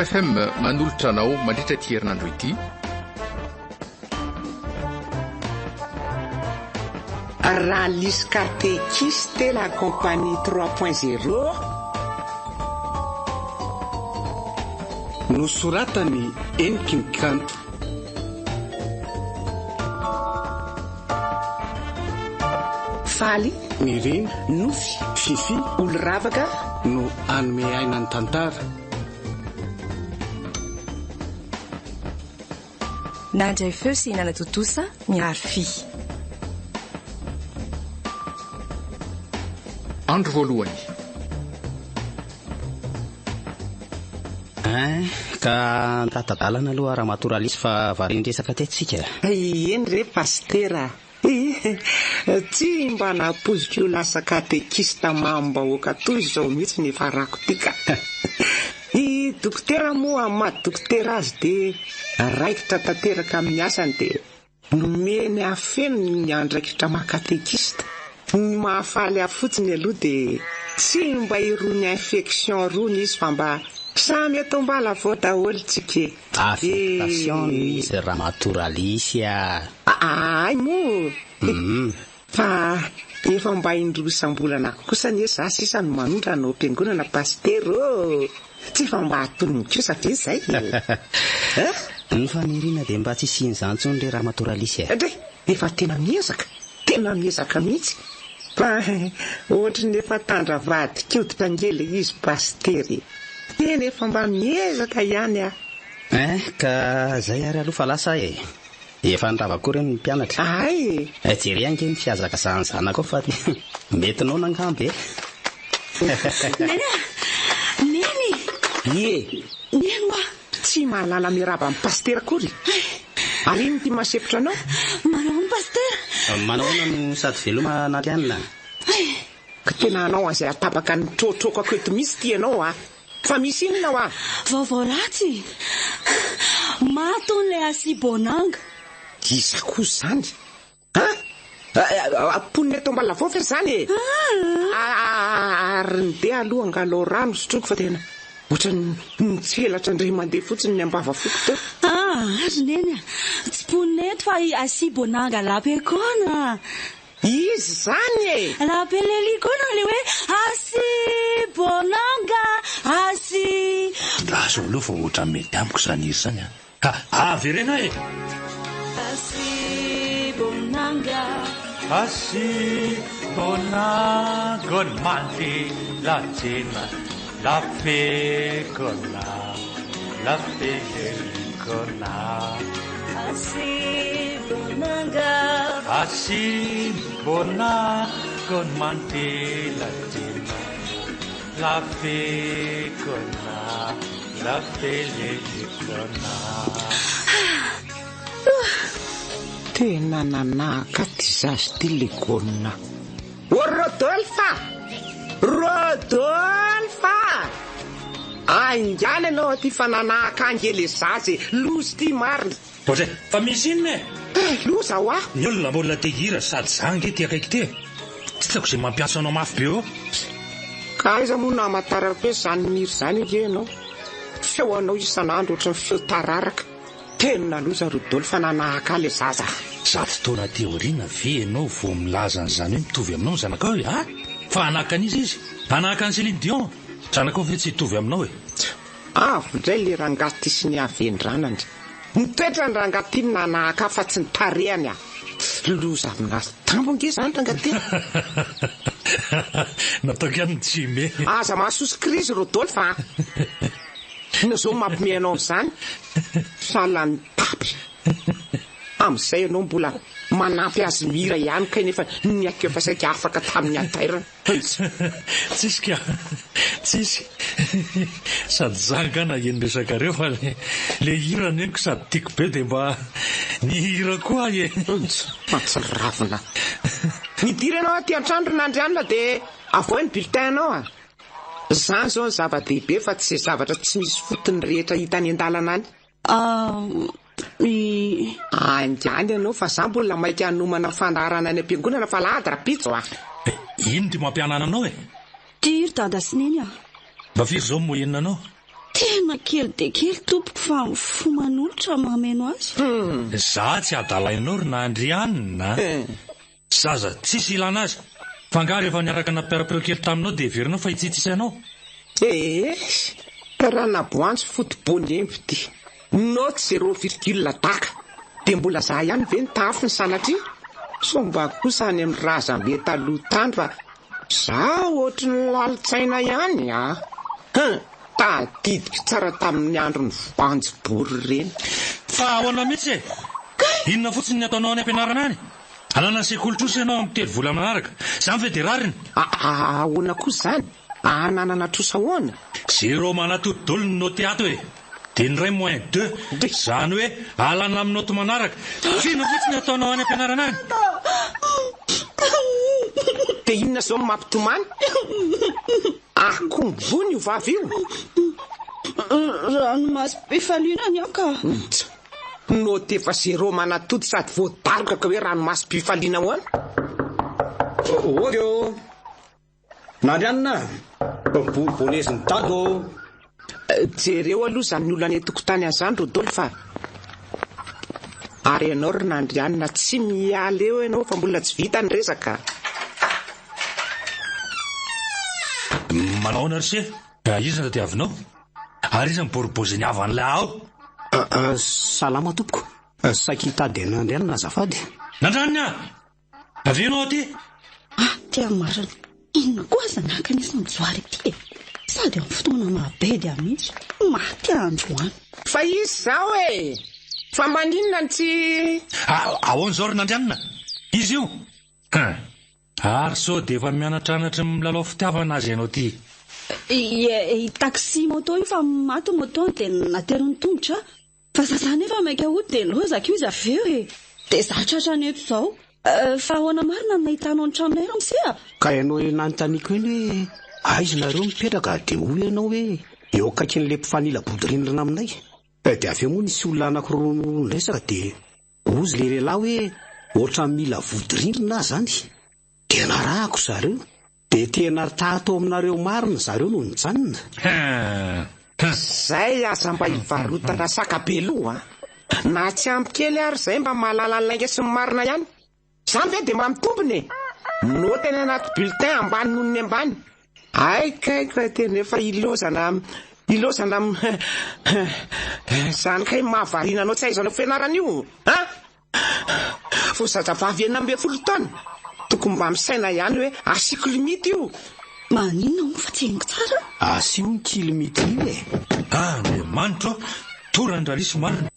FM manolotra anao mandritra ity herinandro ity. Rallye catéchiste, la compagnie 3.0. Nosoratany Henriky Mikanto. Faly Mirina Nofy Fifi Oloravaka no anome aina ny tantara. Nandray feo sy hinana totosa miaro fi. Andro voalohany. Ka tatadalana aloha raha matoralisy fa varindresaka tetsika. eny re pastera. Tsy mba napozika io lasa katekista mambahoaka toy izao mihitsy ny farako tika. I dokotera moa maty dokotera azy de raikitra tanteraka amin'ny asany de nomeny afeno ny andraikitra mahakatekista. Ny mahafaly afotsiny aloha de tsy mba irony infection rony izy fa mba samy eto mbala vao daholo tsika. Affectation izy raha matoralisy Ay mo. Fa efa mba indrosambolana kosa ny za sisa no manondra no ampiangonana pastero. Tsy fa mba atonony kosa ve zay. Ny fanirina de mba tsy siny zany tsony le raha matoralisy. Efa tena miezaka mihitsy. Fa ohatrany efa tandra vady koditra ngely izy pastery. Tena efa mba miezaka ihany ka zay ary aloha fa lasa efa niravakory ny mpianatra. Ay jery ange ny fiazaka zanako fa mety nao nangambe. Neny Neny tsy mahalala mirava amin'ny pastera kory. Ary iny ty masepotra anao. Manao ny pastera. Manaona no sady veloma nalianina. Ka tena anao azay atabaka ny trotrokako eto misy ty anao fa misy inona vaovao ratsy. Maton'le asibonanga. Isa kosa zany. Aponina eto mbala vofa zany. Ary nde aloha angalo rano sotroko fa tena ohatrany mitselatra ndray mandeha fotsiny ny ambava foko teo. Azy neny tsy ponina eto fa asibonanga lapekona. Izy zany lapelelikona le hoe asibonanga azo aloha fa ohatra mety amiko zany izy zany avy rena asibonanga manti la cena la pecona la pelicona asibonanga manti la cena la pecona la pelicona. Tena nanaka ty zazy ty legona. Rodolfa angana anao ty fananaka angely zazy lozy ty marina. Fa misy inona loza ny olona mbola te hira sady zangy ty akaiky ty tsy tako zay mampiasa anao mafy be eo. Ka aiza moa namatarako hoe zany miry zany ige anao. Feo anao isan'andro ohatrany feo tararaka. Tena loza Rodolfa nanahaka le zaza. Zato taona teoriana ve anao vao milaza an'izany hoe mitovy aminao ny zanakao fa anahaka an'izy izy anahaka ny Céline Dion zanakao ve tsy hitovy aminao ndray le rangaty sy ny avendranany. Mitoetra ny rangaty nanahaka fa tsy ny tarehany loza amina tambonge zany rangaty. nataoko ihany tsy me aza mahasosy krizy Rodolfa. Zao mampimenao amin'izany salany tapy. Amin'izay ianao mbola manampy azy mira ihany ka nefa ny akeo fa saika afaka tamin'ny atairana. Tsisy sady zangana eny resakareo fa le hira neniko sady tiako be de mba ny hira koa tsy ravina. Nidiry anao aty an-trandro nandrianina de avoa ny bulletin anao zany zao ny zava-dehibe fa tsy zavatra tsy misy fotony rehetra hita any an-dalana any. Andiany anao fa za mbola maika hanomana fandaharana any am-piangonana fa lahady rapitso ino ty mampianana anao Tiry dada sy neny mba firy zao moyenina anao tena kely dia kely tompoko fa fo manolotra mameno azy. Za tsy adalain'orina Andrianina. Zaza tsisy ilana azy. Fanga rehefa niaraka nampiarapeo kely taminao dia heverinao fa hitsitsisianao. Raha naboantsy football ty. Note 0,4 dia mbola za ihany ve ny tafo ny sanatria. Somba kosa any amin'ny razambe taloha tany fa za ohatry ny lalitsaina ihany tadidiko tsara tamin'ny andro ny voanjobory reny. Fa ahoana mihitsy e? Inona fotsiny ny ataonao any ampianarana any? Anana sekoly-trosa ianao amin'ny 3 vola manaraka. Izany ve dia rariny? Ahoana kosa zany? Ananana trosa ahoana? 0 manatodolo ny noty ato e. Dia ny ray -2. Izany hoe alana amin'ny noty manaraka. Fino fotsiny ny ataonao any ampianarana any? Dia inona zao mampitomany? Akombony io vavy io. Ranomasim-pifaliana ny aka. Noty efa 0 manatody sady voadaroka ka hoe ranomasim-pifaliana hoana. Oyo Nandrianina bonezi ny tado. Jereo aloha zany olona any tokotany azany Rodolphe. Ary ianao ry Nandrianina tsy miala eo ianao fa mbola tsy vita ny resaka. Manao na ry izy ny tadiavinao? Ary izy ny boroboziny avan'ilay ao? Salama tompoko. Saky hitady Nandrianina azafady. Nandrianina! Avianao aty? Tia marina. Inona koa aza nakanisa mijoary ity e? Sady amin'ny fotoana mahabe dia mihitsy maty androany. Fa izy zao e. Fa maninona ny tsy... Ahoana izao ry Nandrianina? Izy io? Ary sao dia efa mianatranatra milalao fitiavana azy ianao ty. Taxi moto io fa maty moto dia naterony tongotra. Fa zazany efa maika hody dia lozaka io izy avy eo e. Dia za tratrany eto izao. Fa ahoana marina nahitanao ny trano iray ramosea? Ka ianao nanontaniako iny hoe aiza nareo mipetraka dia hoy ianao hoe eo akaikin'ilay mpifanila bodirindrina aminay. Dia avy eo moa nisy olona anankiroa nresaka dia ozy le lehilahy hoe ohatra mila vodirindrina zany. Dia narahako zareo. Dia tena tato aminareo marina zareo no nijanona. Zay aza mba hivarotana sakabeloha. Na tsy ampy kely ary zay mba mahalala ny lainga sy ny marina ihany. Zany ve dia mamitombony e. Noteny anaty bulletin ambany noho ny ambany. Aikaiko tena efa ilozana zany kay mahavariana anao tsy aizanao fianarana io. Fozazavavy 12 taona. Tokony mba misaina ihany hoe asiako limity io. Maninona mo fa tsy henoko tsara? Asio ny kilimity io e. Me manitro tora ny ralisy marina.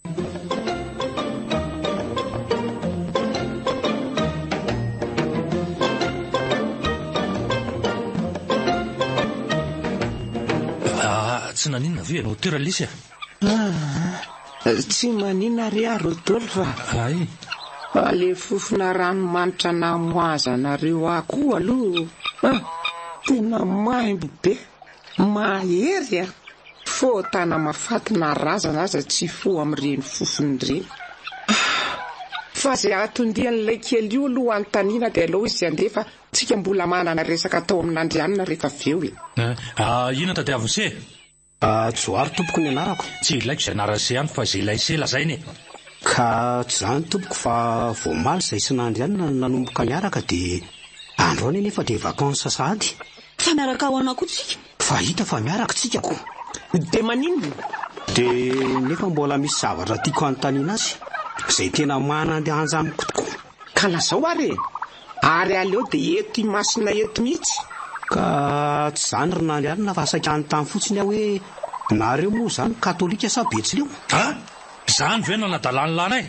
Tsy naninona ve ianao teo ralisy Tsy maninona ry Rodolphe. Ay. Le fofona ranomanitra namoazanareo akoho aloha. Tena maimbo be. Mahery fo tana mafatina razana aza tsy fo amin'ireny fofony ireny. Fa zay atondian'ilay kely io aloha anontaniana dia aleo izy andefa tsika mbola manana resaka atao amin'Andrianina rehefa avy eo e. Inona tadiaviny se? Joary tompoko ny anarako. Tsy ilaiko izay anarana se ihany fa izay ilay se lazainy e. Ka tsy zany tompoko fa voamaly izay sy Nandrianina nanomboka miaraka dia andro any nefa dia vakansa sahady. Fa miaraka ahoana koa tsika? Fa hita fa miaraka tsika ko. Dia maninona? Dia nefa mbola misy zavatra tiako anontaniana azy izay tena manandanja amiko tokoa. Ka lazao ary aleo dia eto imasina eto mihitsy. Ka tsy zany ry Nandrianina fa saika anontany fotsiny aho hoe nareo moa zany katolika sa betsileo? Zany ve nanadalany lanay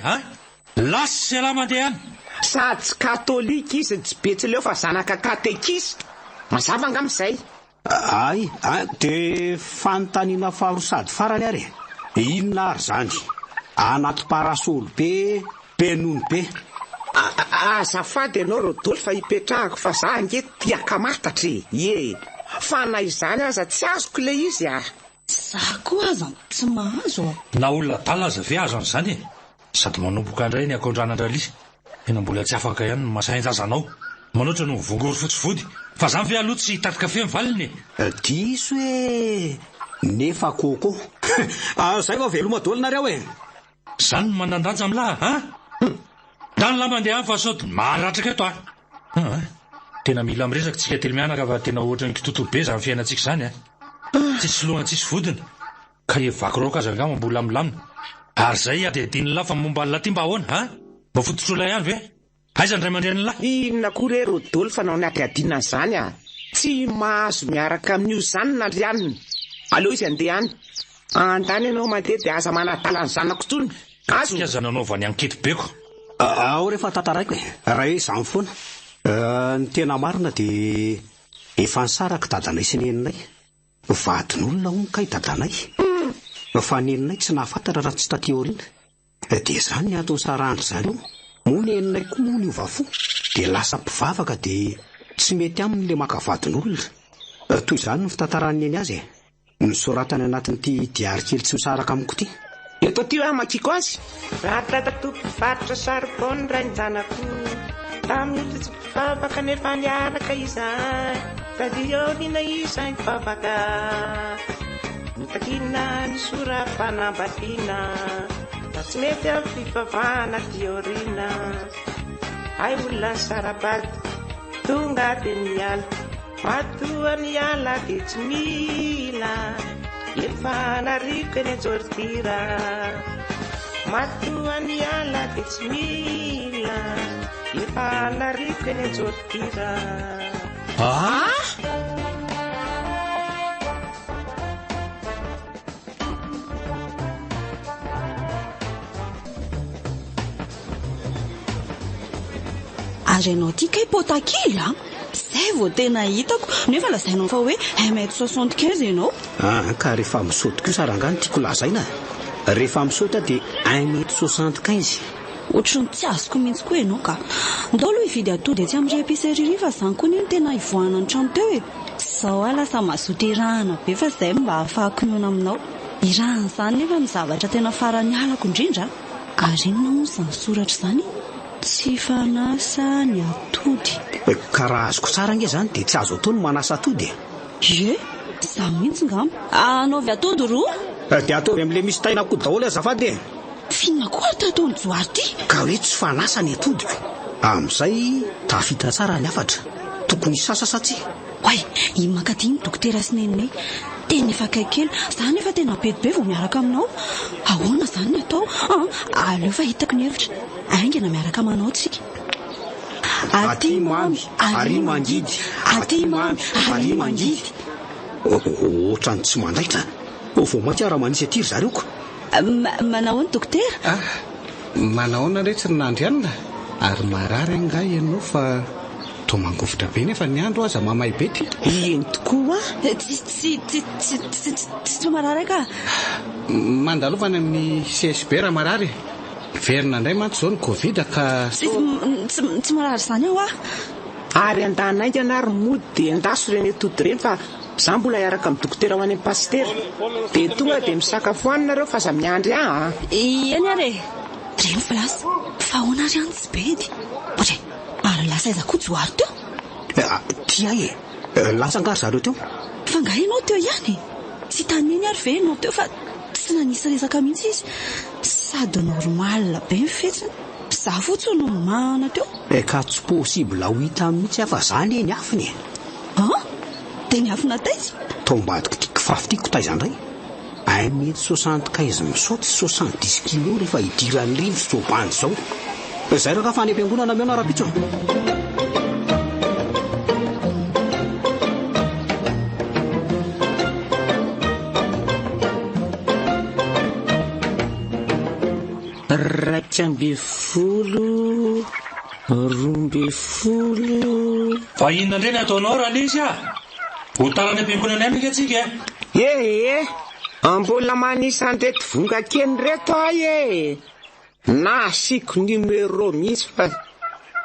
lasy sy ala mandeha any. Sady tsy katolika izy tsy betsileo fa zanaka katekista. Mazava angamizay. Ay, dia fanontaniana faharoa sady farany ary. Inona ary zany? Anaty parasolo be nono be. Azafady ianao Rodolphe fa hipetrahako fa za ange tiaka matatra e. Fa na izany aza tsy azoko le izy Za koa aza tsy mahazo. Na olona tala aza ve azo an'izany e. Sady manomboka indray ny akondranan-dralisy. Tena mbola tsy afaka ihany masain-jazanao. Manoatra no vongory fotsy vody. Fa zany ve aloha tsy hitaty kafe mivaliny e. Diso e. nefa koko zay fa velomadolonareo e zany no manandanja amlahy a dany la mandeha any fa sody maharatraka eto tena mila miresaka tsika tely mianaka fa tena ohatra ny kitontolo be za ny fiainantsika zany tsisy lohana tsisy vodina ka evakiroka azy angama mbola milamina ary zay adediny lahy fa momba ny lahy ty mba ahoana mba fototrola ihany ve aiza ny ray mandreny lahy inona koa re rodolo fanao anaty adina zany tsy mahazo miaraka amin'io zany nandrianiny aleo izy andeha any andany ianao mandeha dia aza manadala ny zanako tsony azoka aza nanaovany anketibeko ao rehefa tantaraiko raha hoe izany foana ny tena marina dia efa nisaraka dadanay sy neninay vadin'olona hono kay dadanay fa neninay tsy nahafantatra raha tsy taty aoriana dia izany ny antony sarandry zareo moa neninay koa moa ny ovafo dia lasa mpivavaka dia tsy mety amin'le maka vadin'olona toy izany no fitantarany eny azy nisoratany anatin'ity diary kely tsy misaraka amiko ty eto ty makiko azy rahatatatompivarotra saribony ray ny zanako tamin'io tsy mpivavaka nefa niaraka izany tadionina izany mpivavaka nitakina ny sora-panambadiana fa tsy mety amin'ny fivavahana diorina ay olona ny sarabady tonga dia niala matoa niala dia tsy mila efa nariko eny ajordira matoa niala dia tsy mila efa nariko eny ajordira ary ianao ty kay potakily zay vao tena hitako nefa lazainao fa hoe 1m75 ianao ka rehefa misaoty koa sarangany tiako lazaina rehefa misaoty dia 1m75 ohatrany tsy azoko mihitsy koa ianao ka ndao aloha hividy atody aty amin'ny épicerie fa zany koa ny tena ivoahana ny trano teo zao lasa mazoto irahana be fa zay mba ahafahako noana aminao irahana zany nefa ny zavatra tena farany alako indrindra ary inona moa izany soratra izany tsy fanasa ny atody ka raha azoko tsara nge zany dia tsy azo atao ny manasa atody za mihitsy ngamba anaovy atody roa dia ataovy amin'le misy taina koa daholo azafady finona koa ataony joary ty ka hoe tsy fanasa ny atodiko amin'izay tafita tsara ny afatra tokony sasa satsy oay imakatiny dokotera sy neninay tena efa kaikely zany efa tena bedibe vao miaraka aminao ahoana zany ny atao aleo fa hitako ny hevitra aingana miaraka manao tsika aty mamy ary mangidy aty mamy ary mangidy ohatrany tsy mandaitra vao maty ara-manisy atiry zareo ko manahoana dokotera manahoana re tsy rinandrianina ary marary anga ianao fa to mangovitra be nefa ny andro aza mamay be ty eny tokoa tsy marary ka mandalovana amin'ny CSB raha marary verina indray mantsy zao ny covid ka tsy marary zany aho ary andanaingana ary mody dia endaso reny atody reny fa za mbola hiaraka amin'ny dokotera ho any amin'ny pastera dia tonga dia misakafoanina reo fa za miandry eny are reny filasy fa ahoana ary any tsy bedy otra ary lasa iza koa joary teo tia lasa angary zareo teo fa nga ianao teo ihany tsy taniny ary ve ianao teo fa tsy nanisy resaka mihitsy izy sady normal be mifetsiny za fotsiny no mana teo ka tsy possible ho hita mihitsy afa zany eny afiny dia ny afina taizy tombadiko tiako fafitiako taizandray 1m75 misaoty 70 kilo rehefa hidiran'ny rivo sy tsobandy zao zay raka fa any am-piangonana miona rapitso raika amby folo rombe folo fa inona indray ny ataonao raha le izy ho talany am-piangonana any atsika mbola manisandreto vongakeny reto ay na asiko numero misy fa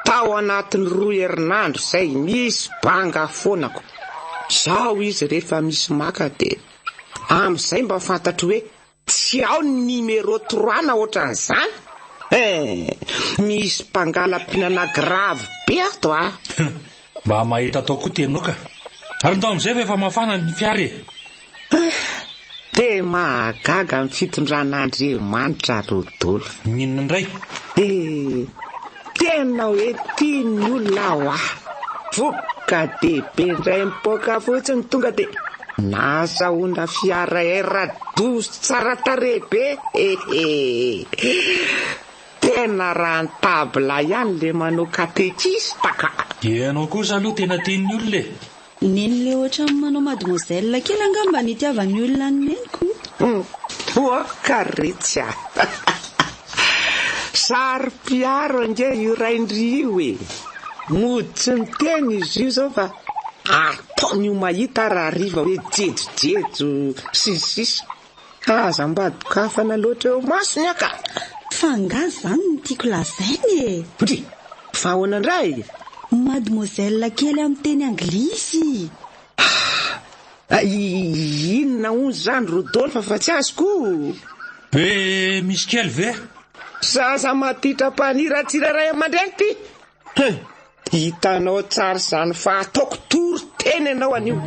tao anatin'ny 2 herinandro zay misy banga fonako zao izy rehefa misy maka dia amin'izay mba fantatro hoe tsy ao ny numero 3 na ohatran'izany misy mpangalam-pinana grave be ato mba mahita atao koa tenao ka ary ndao amin'izay fa efa mafana ny fiary te mahagaga amin'ny fitondran'Andriamanitra Rodolphe. Minona indray? Tena hoe tiany olona ho ahy. Voka dehibe indray mipoaka fotsiny tonga dia nasahoana fiara era-dozo tsara tarehibe. Tena raha ny tabla ihany le manao katekista ka. Ianao kosa aloha tena tian'ny olona e. Nen'le ohatra manao mademoiselle kely angamba ny itiavan'ny olona ny neniko. Voaka ritsy a. Sary piaro nge io raindrio e. Moditsy ny teny izy io zao fa ataony io mahita raha riva hoe jejojejo sisisisa. Azam-badoka fana loatra eo masony aka. Fa nga zany ny tiako lazainy e. Ndry, fa ahoana indray? Mademoiselle kely amin'ny teny anglisy. Inona hono zany Rodolphe fa tsy azoko? Misy kely ve? Sasa matitra-panira tsiraray aman-dreny ty. Hitanao tsara zany fa ataoko tory teny ianao anio.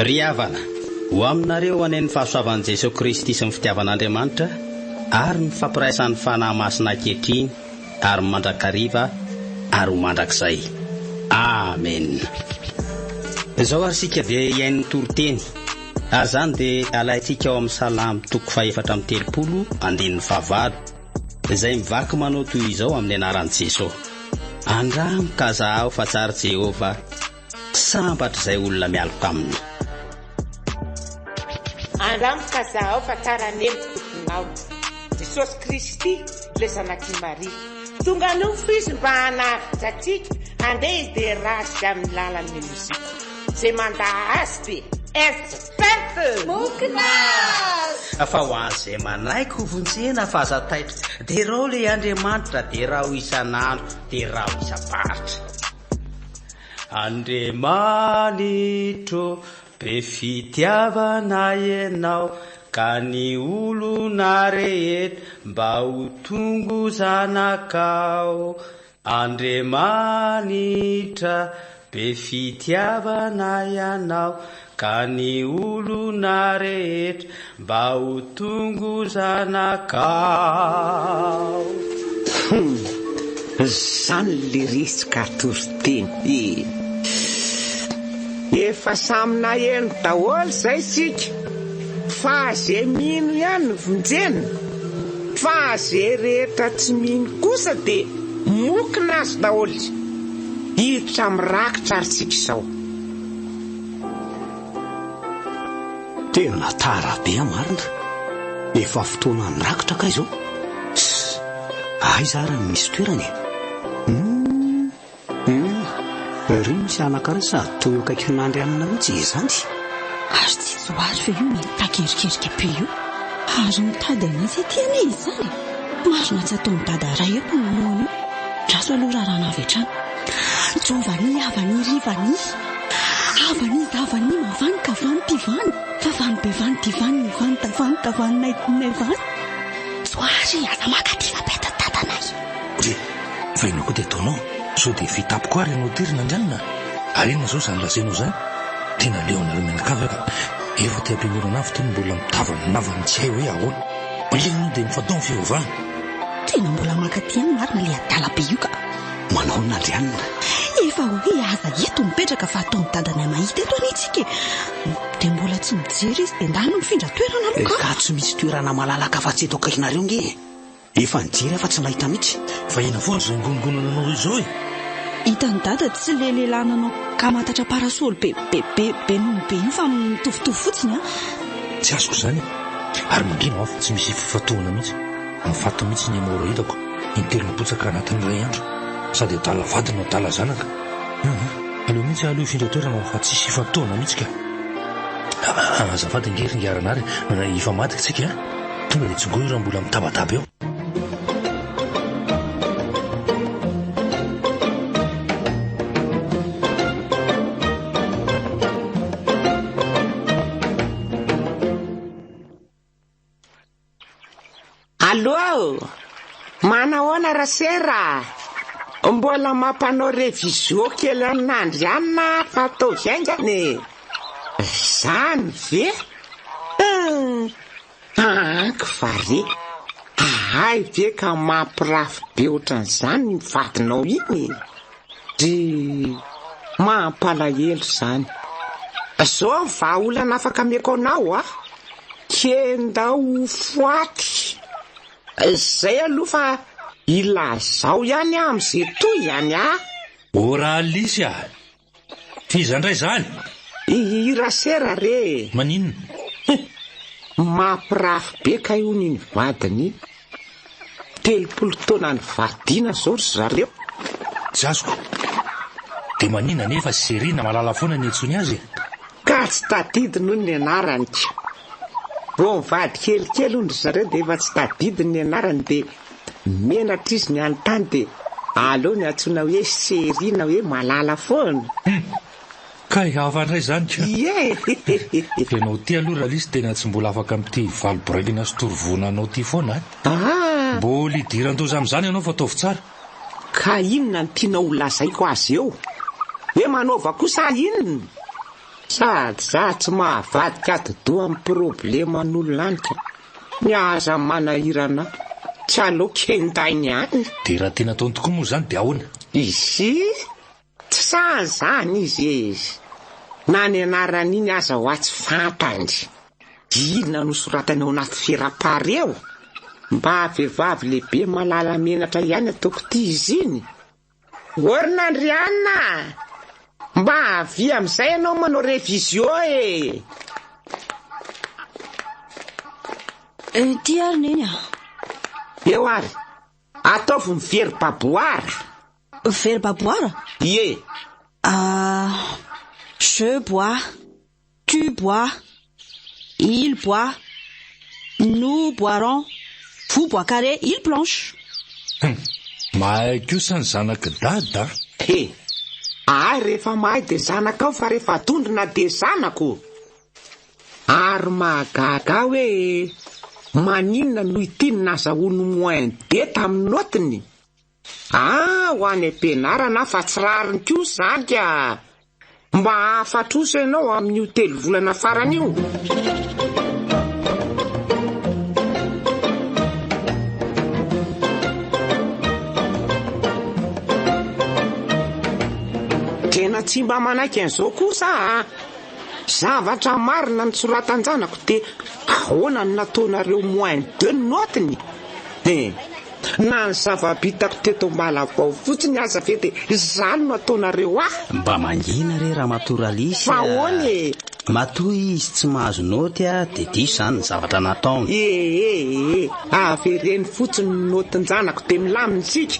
Ry havana, ho aminareo aneny fahasoavan'i Jesosy Kristy sy ny fitiavan'Andriamanitra ary ny fampiraisan'ny fanahy masina ankehitriny ary mandrakariva ary ho mandrakizay. Amen. Izao ary sika dia iain'ny toriteny ary zany dia alaintsika ao amin'ny Salamy 4:30 izay mivaky manao toy izao amin'ny anaran'i Jesosy. Andramo ka zaho fa tsara Jehova, sambatra izay olona mialoka aminy. Andramka zaho fa tsara nempo tomponao. Jesosy Kristy le zanaky Maria. Tonga no fisy mba hanavitra atsika andeha izy dia rasy amin'ny lalan'ny mozika. Zay manda azy dia experte Mokina! Fa ho an'izay manaiky ho vonjena fa aza taitra dia rao le Andriamanitra dia raha ho isan'andro dia raha ho isam-paritra. Andriamanitro be fitiavana ianao ka ny olona rehetra mba ho tongo zanakao. Andriamanitra be fitiavana ianao ka ny olona rehetra mba ho tongo zanakao. Zany le resaka toriteny. Efa samina eno daholo zay sika. Fa zay mino ihany ny vonjena. Fa zay rehetra tsy mino kosa dia mokina azy daholo. Hiditra mirakitra ary sika izao. Tena tara be marina. Efa fotoana mirakitra ka izao. Aiza raha misy toerany e? Ry misy anakarasa toy eo kaikin'andry amina mihitsy izany. Ary tsy zoary fe io mitakerikeriky be io. Ary mitady anazy tiana izy zany. Marina tsy atao mitady ray eto ny lohany io. Raso aloha rahana avy hatrany. Jovany avany rivany. Avany davany mavany kavany tivany. Favany bevany tivany nivany tavany tavany naivany. Zoary aza makativa beta tatanay. Ry, fa ino koa dia ataonao? Sao dia vitapoko ary ianao tirina andrianina. Arenina zao zany lazainao zany. Tena leona lomenakavy ka efa ty ampimorana avy teny mbola mitavany navany tsy hay hoe ahoana. Leona dia mifatao ny fivavahana. Tena mbola makaty marina le adala be io ka. Manao n'Andrianina. Efa hoe aza eto mipetraka fa atao mitadana mahita eto anitsika. Dia mbola tsy mijery izy dia ndano mifindra toerana aloha ka tsy misy toerana malalaka fa tsy eto akaikinareo nge. Efa nijery fa tsy mahita mihitsy. Fa ina foana izay ngonongonananao izao e. Hitany dada tsy le lehilahy nanao ka matatra parasolo be nono be io fa mitovitovy fotsiny a. Tsy azoko zany. Ary mangina fa tsy misy fifatoana mihitsy. Mifato mihitsy ny mora hitako. Intelo-potsaka anatin'ny iray andro. Sady adala vadina adala zanaka. Aleo mihitsy aloha ifindra toerana fa tsy misy fifatoana mihitsy ka. Azafady ngeringarana ary efa matika tsika a. Tonga dia tsongoy raha mbola mitabataba eo. Allô? Manahoana rasera? Mbola mampanao revizio kely amin'andry ihany na fatao vaingany? Zany ve? Kivary, ahay ve ka mampirafy be ohatran'izany ny vadinao iny? Ry mampalahelo zany. Zao vahaolana afaka meko anao kendao foaty. Zay aloha fa ilazao ihany am'izay toy ihany Ora alisy fizandray zany. Irasera re. Maninona? Mampirafy be ka io ny vadiny. 30 taona ny vadiana zao ry zareo. Zazoko. De maninona nefa Serina malala foana ny etsony azy? Ka tsy tadidy noho ny anarany. Vao mivady kelikely ondry zareo de efa tsy tadidy ny anarany de menatra izy ny anontany de aleo ny antsoina hoe Serina hoe malala foana. Ka avandray zany ka. Ianao ty aloha ralisy tena tsy mbola afaka amin'ity valo-borailina sy torovonanao ty foana. Mbo lidiran-doza amin'izany ianao fa ataovy tsara. Ka inona ny tiana ho lazaiko azy eo? Hoe manaova kosa inona? Sady za tsy mahavadika dodo amin'ny probleman'olona any ka. Miaza manahirana tsy aleo kendainy ihany. De raha tena ataony tokoa moa zany de ahoana? Izy tsy zany izy. Na ny anaran'iny aza ho atsy fantany. Inona no soratany ao anaty fera-pareo? Mba vehivavy lehibe malala menatra ihany ataoko ty izy iny. Orina Andriana, mba avy amin'izay ianao manao revizio Ty ary neny Eo ary, ataovy ny very-baboara. Very-baboara? Ie. Je bois, tu bois, il boit, nous boirons, vous boirez, il planche. Mahay kosa ny zanaka dada. Ahy rehefa mahay de zanakao fa rehefa tondrona de zanako. Ary mahagaga hoe maninona no ity ny nazahoany moin de tamin'ny notiny. Ho any am-pianarana fa tsy rariny kosa zany ka. Mba afatrosa ianao amin'io 3 volana farany io. Tena tsy mba manaiky an'izao kosa zavatra marina ny soratan-janako de ahoana no nataonareo moin de notiny? Na ny zava-bitako teto Malavao fotsiny aza ve de zany no ataonareo Mba mangina re raha matoralisy. Fa ahoana matoa izy tsy mahazo noty de diso zany ny zavatra nataony. Avereny fotsiny ny notin-janako de milaminy sika.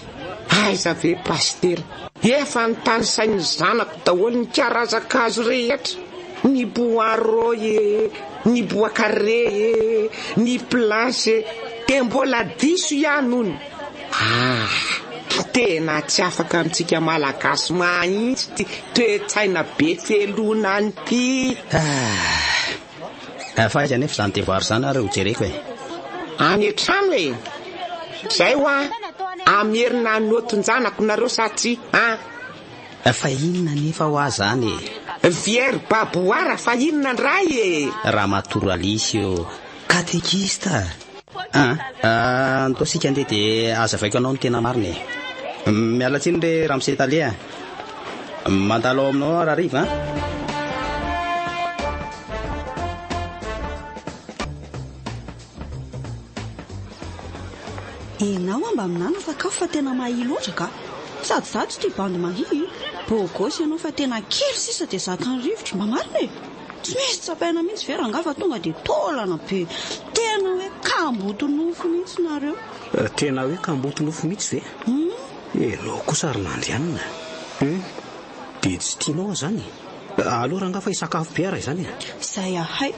Aiza ve pastera, efa ny tany sainy zanako daholo ny karazan-kazo rehetra. Ny boaroy ny boakare ny planche de mbola diso ihany ony. Tena tsy afaka amintsika malagasy mahitsy ty toe-tsaina be felona an'ity. Faiza nefa zany devoary zany ary ho jereko any an-trano zay ho amerina notin-janako nareo sa tsy fa inona nefa ho azy zany very-baboara fa inona ndray raha matoralisy io katekista. Antaosika andeha de azavaiko anao ny tena mariny. Miala tsiny re Ramsetalia. Mandalo aminao rahariva. Enao amba aminana sakafo fa tena mahi loatra ka. Sady za tsy tia bandy mahi. Bogosy ianao fa tena kely sisa de zakany rivotra mba marina tsy misy tsapaina mihitsy vera nga fa tonga de tolana be. Tena hoe kamboto nofo mihitsy nareo. Tena hoe kamboto nofo mihitsy ve? Enao kosa ary nandrianina. De tsy tianao zany. Alora nga fa isakafo be ara izany. Zay ahay.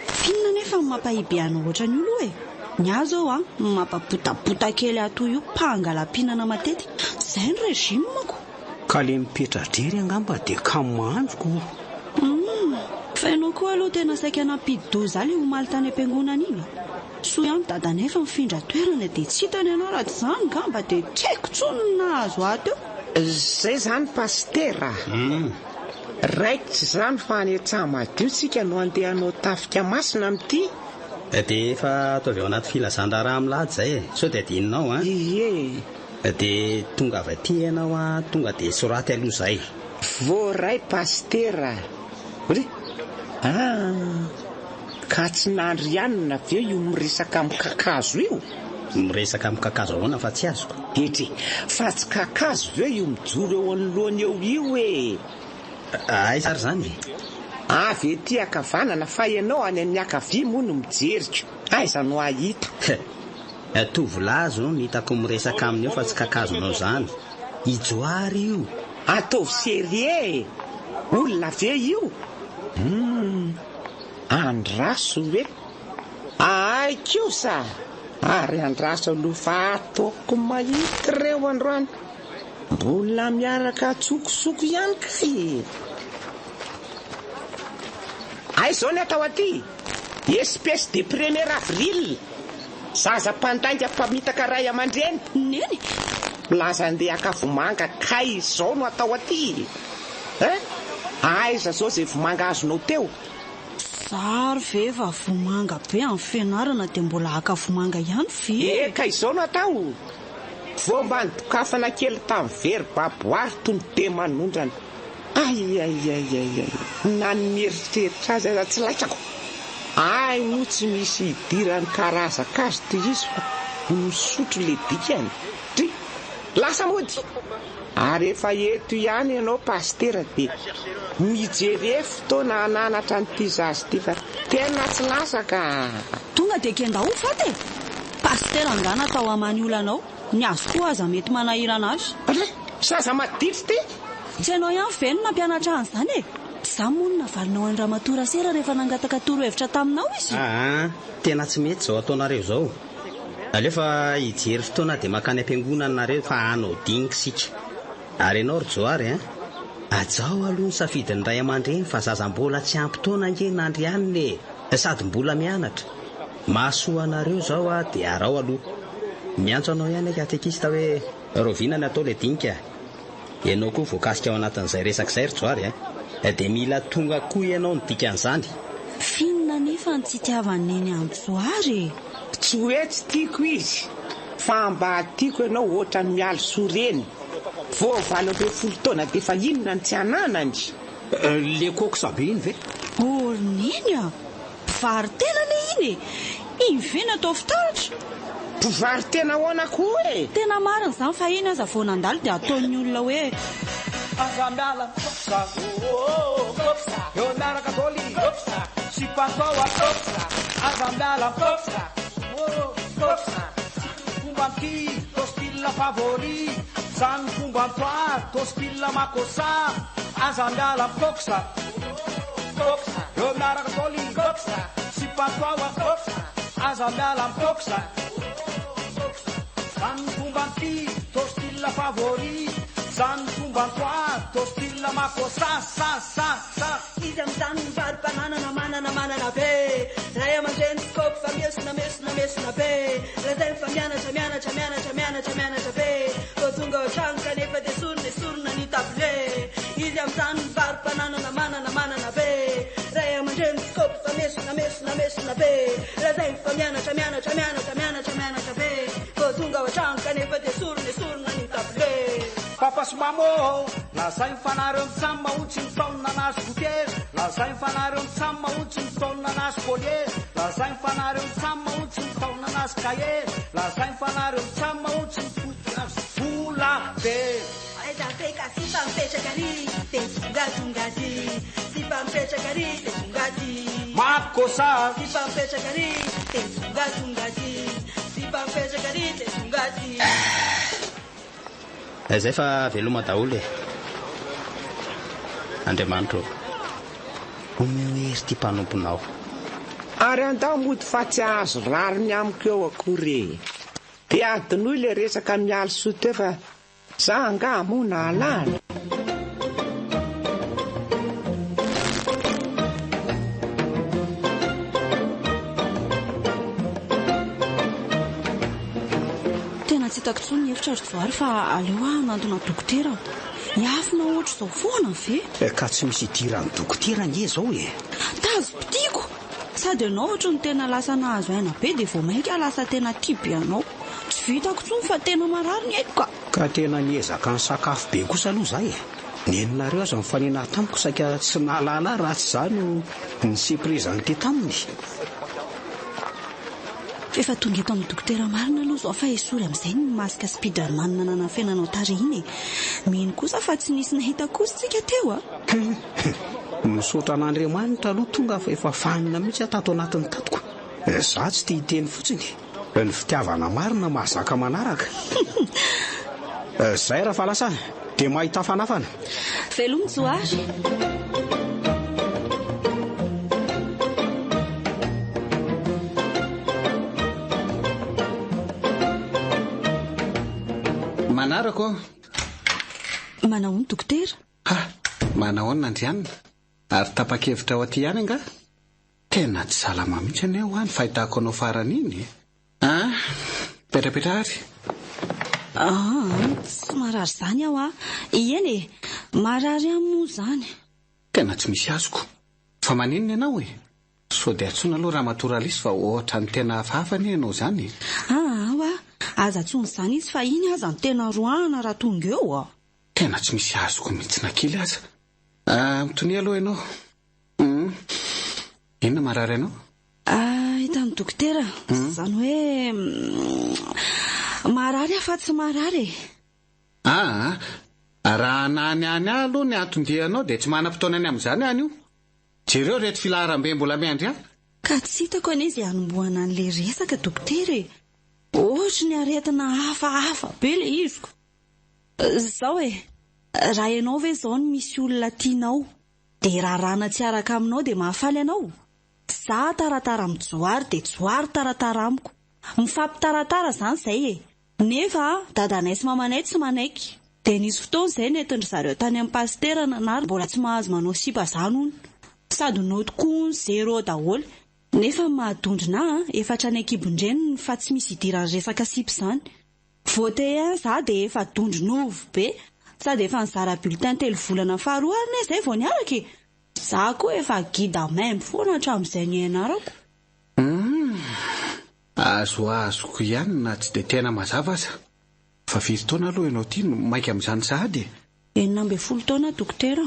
Finna nefa mampahibe anao ohatran'ny olo ny azo mampabotabota kely ato io pangalampihinana matety. Zay ny régime mako. Ka le mipetra drery angamba de ka mandroko. fa ianao koa aloha tena saika nampidi-doza le homaly tany am-piangonana iny. Soa ihany dadana efa mifindra toerana dia tsy hitany ianao raha tsy izany ngamba dia tsy haiko tsony nahazo ato eo. Zay zany pastera. Raikitra zany fa any madio tsika no andehanao tafika masina amin'ity. Dia efa ataovy ao anaty filazan-draharaha milady zay e, sao dia adinonao a. Ie. Dia tonga avy aty ianao a, tonga dia soraty aloha zay. Voaray pastera. Ry ka tsy nandrianina avy eo io miresaka amin'ny kakazo io. Miresaka amin'ny kakazo ahoana fa tsy azoko. Etry fa tsy kakazo ve io mijoro eo anoloany eo io e. Ay sary zany. Avy ety akavanana fa ianao any amin'ny akavia moa no mijeriko. Aiza no ahita. Tovolahy zao no hitako miresaka aminy eo fa tsy kakazonao zany. Ijoary io. Ataovy serie. Olona ve io? Andraso ve? Ay kosa. Ary andraso aloha fa ataoko mahity reo androany. Mbola miaraka tsokosoko ihany kay. Ay zao ny atao aty. Espèce de 1er avril. Zaza mpandainga mpamitaka ray aman-dreny. Neny? Laza andeha akavomanga kay zao no atao aty. Aiza zao zay vomanga azonao teo? Sary ve efa vomanga be amin'ny fianarana dia mbola hakavomanga ihany ve? Kay zao no atao. Fomba nidokafana kely tamin'ny very baboary toy ny te manondrana. Ay. Nanieritreritra azy aza tsy laitsako. Ay no tsy misy idirany karazakazy ty izy fa misotro le dikany. Ty lasa mody. Ary efa eto ihany ianao pastera dia mijery fotoana ananatra n'ity zazy ty fa tena tsy lasaka. Tonga dia kenda ho faty. Pastera angana atao amany olanao. Ny azo koa aza mety manahirana azy. Zaza maditry ty. Tsy hainao ihany ve no nampianatra an'izany e? Za moa no navalinao any Ramatora sera rehefa nangataka toro-hevitra taminao izy. Tena tsy mety zao ataonareo zao. Alefa hijery fotoana dia makany am-piangonana nareo fa hanao dinga sika. Ary ianao ry Joary ajao aloha ny safidin'ny ray aman-dreny fa zaza mbola tsy ampy-taona ange nandrianiny sady mbola mianatra. Mahasoa anareo zao dia arao aloha. Miantso anao ihany katekista hoe rovinany atao le dinka. Ianao koa voakasika ao anatin'izay resak'izay ry Joary dia mila tonga koa ianao ny dikan'izany. Finona nefa ny tsy tiavan'ny amin'ny Joary. Tsy hoe tsy tiako izy fa mba tiako ianao ohatra ny mialo soreny. Vao 20 taona dia fa inona ny tsy ananany. Le koko sabe iny ve? Neny vary tena le iny. Iny ve natao fitaratra? Vary tena hoana koa e. Tena marina izany fa iny aza vao nandalo dia ataon'ny olona hoe Azandala kopsa, kopsa, eo miaraka dôly, kopsa, sy patoa kopsa, azandala kopsa, kopsa, fomba ty, tô style favori, zany fomba toa, tô style makosa, azandala kopsa, kopsa, eo miaraka dôly, kopsa, sy patoa kopsa, azandala kopsa, zany fomba ty, tô style favori, zany fomba toa, tô style makosa, sa. Izy amin'izany mivaro-pananana manana be. Ray aman-dreny skôpy fa mesina be. Lazay fa mianatra be. Tô tonga otrano kanefa dia sorona ny tabile. Izy amin'izany mivaro-pananana manana be. Ray aman-dreny skôpy fa mesina be. Lazay fa mianatra be. Tô tonga otrano kanefa dia sorona ny tabile. Papa Sumamo, lazay mifanareo mitsamy mahontsy ny taonina anazy goutieuse, lazay mifanareo mitsamy mahontsy ny taonina anazy collier, lazay mifanareo mitsamy mahontsy ny taonina anazy cahier, lazay mifanareo mitsamy mahontsy ny vola be. Aitapeka sifa mpetraka ry dia tongadongady, sifa mpetraka ry dia tongady. Makosa. Sifa mpetraka ry dia tongadongady, sifa mpetraka ry dia tongady. Zay fa veloma daholo Andriamanitra omeo hery ty mpanomponao. Ary andao mody fa tsy azo rariny amiko eo akory. Dia adinoy le resaka mialo soa teo fa za anga moa naalala. tsy hitako tsony ny hevitra ry Joary fa aleo nantona dokotera hiafina ohatra izao foana ve ka tsy misy idirany dokotera nge zao e tazopitiako sady ianao ohatra ny tena lasa nahazo aina be dia vao mainka lasa tena tia be anao tsy vitako tsony fa tena marary ny haiko ka tena niezaka ny sakafo be kosa aloha zay e nenonareo aza mifanena tamiko saika tsy nahalala raha tsy zany ny seprezanté taminy efa tonga eto amin'ny dokotera marina aloha zao fa esory amin'izay ny masika Spiderman nanana fiainanao tarihiny e mino kosa fa tsy nisy nahita kosintsika teo misaotra an'Andriamanitra aloha tonga fa efa fanina mihitsy atato anatin'ny tatiko za tsy tia hiteny fotsiny ny fitiavana marina mahazaka manaraka zay raha fahalasana dia mahita fanafana velomny Joary manarako manao ny dokotera manao ny nandrianina ary tapa-kevitra ao aty ihany anga tena tsy salama mihitsy any ao any fahitako anao farany iny petrapetra ary tsy marary zany aho eny e marary amoa zany tena tsy misy azoko fa maninona ianao e so dia atsona aloha raha matoralisy fa ohatra ny tena hafahafany ianao zany aza tsony zany izy fa iny aza ny tena roana raha tonga eo tena tsy misy azoko mihitsy nakely aza mitony aloha ianao inona marary ianao hitan'ny dokotera zany hoe marary afa tsy marary raha nany any aloha ny atondehanao dia tsy manam-potoana any amin'izany any io jereo reto filaharam-be mbola miandry ka tsy hitako an'izy hanomboana an'le resaka dokotera e ohatra ny aretina hafahafa be le iziko zao raha ianao ve zao ny misy olona tianao dia raha rana tsy araka aminao dia mahafaly anao za taratara amin'ny Joary dia Joary taratara amiko mifampitaratara zany zay nefa dadanay sy mamanay tsy manaiky dia nisy fotoana izay netindry zareo tany amin'ny pastera nanary mbola tsy mahazo manao sipa zany hono sady noto koa ny 0 daholo nefa mahadondrina efatra ny akibondreniny fa tsy misy idirany resaka sipa zany vote za dia efa dondrinovo be sady efa nizara bulletin 3 volana faharoa ary ne zay vao niaraka za koa efa gida même foana hatramin'izay ny ianarako azoko ihany na tsy dia tena mazava aza fa firy taona aloha ianao ity no maika amin'izany sahady 40 taona dokotera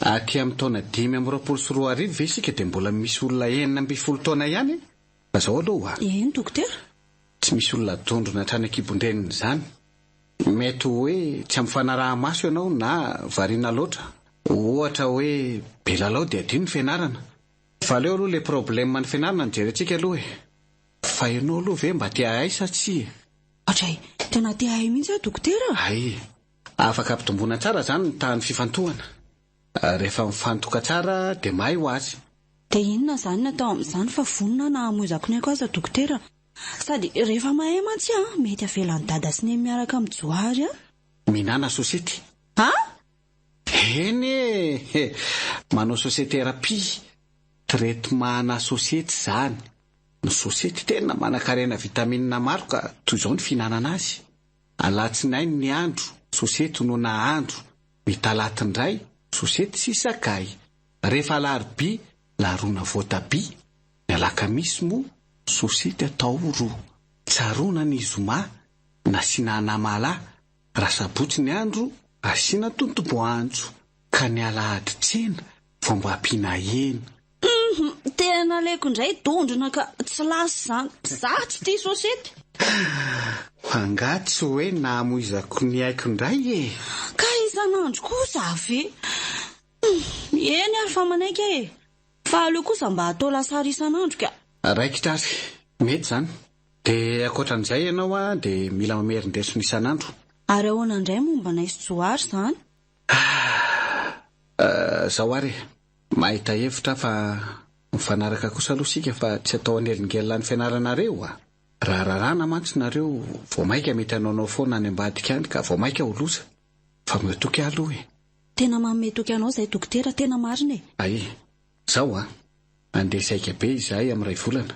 aty amin'ny taona 524 ve isika dia mbola misy olona 40 taona ihany fa zao aloha eny dokotera tsy misy olona dondrona hatrany akibondreniny izany mety hoe tsy amin'ny fanaraha-maso ianao na variana loatra ohatra hoe be lalao dia adino ny fianarana fa aleo aloha le problème ny fianarana ny jerentsika aloha fa ianao aloha ve mba tia hay sa tsy atray tena tia hay mihitsy dokotera afaka ampitomboana tsara zany ny tahany fifantohana rehefa mifantoka tsara dia mahay ho azy dia inona zany natao amin'izany fa vonona na hamoizako ny aiko aza dokotera sady rehefa mahay mantsy mety avelan'ny dada sy ny miaraka amin'ny Joary minana sosety eny manao sosethérapie traitement na sosety zany ny sosety tena manan-karena vitamina maro ka toy izao ny fihinanana azy alatsinainy ny andro sosety no nahandro mitalatindray sosety sy sakay rehefa alarobia larona voatabia ny alakamisy moa sosety atao roa tsarona ny zoma nasiana anamala raha sabotsy ny andro asiana tontomboanjo ka ny alahady tsena fomba ampiana hena tena leko indray dondrona ka tsy lasy zany za tsy tia sosety fangatsy hoe nahamoizako ny haiko indray ka isanandro kosa ve eny ary fa manaiky fa aleo kosa mba atao lasary isanandro ka raikitra ary mety zany dia akoatran'izay ianao dia mila mamerindresony isanandro ary ahoana indray momba naisy Joary zany zao ary mahita hevitra fa mifanaraka kosa aloha sika fa tsy atao anelingelina ny fianaranareo raha rarana mantsy nareo vao maika mety anaonao foana any ambadika any ka vao maika ho loza fa metoky aloha tena mametoky anao zay dokotera tena marina zao andeha saika be izahay amin'ny 2 volana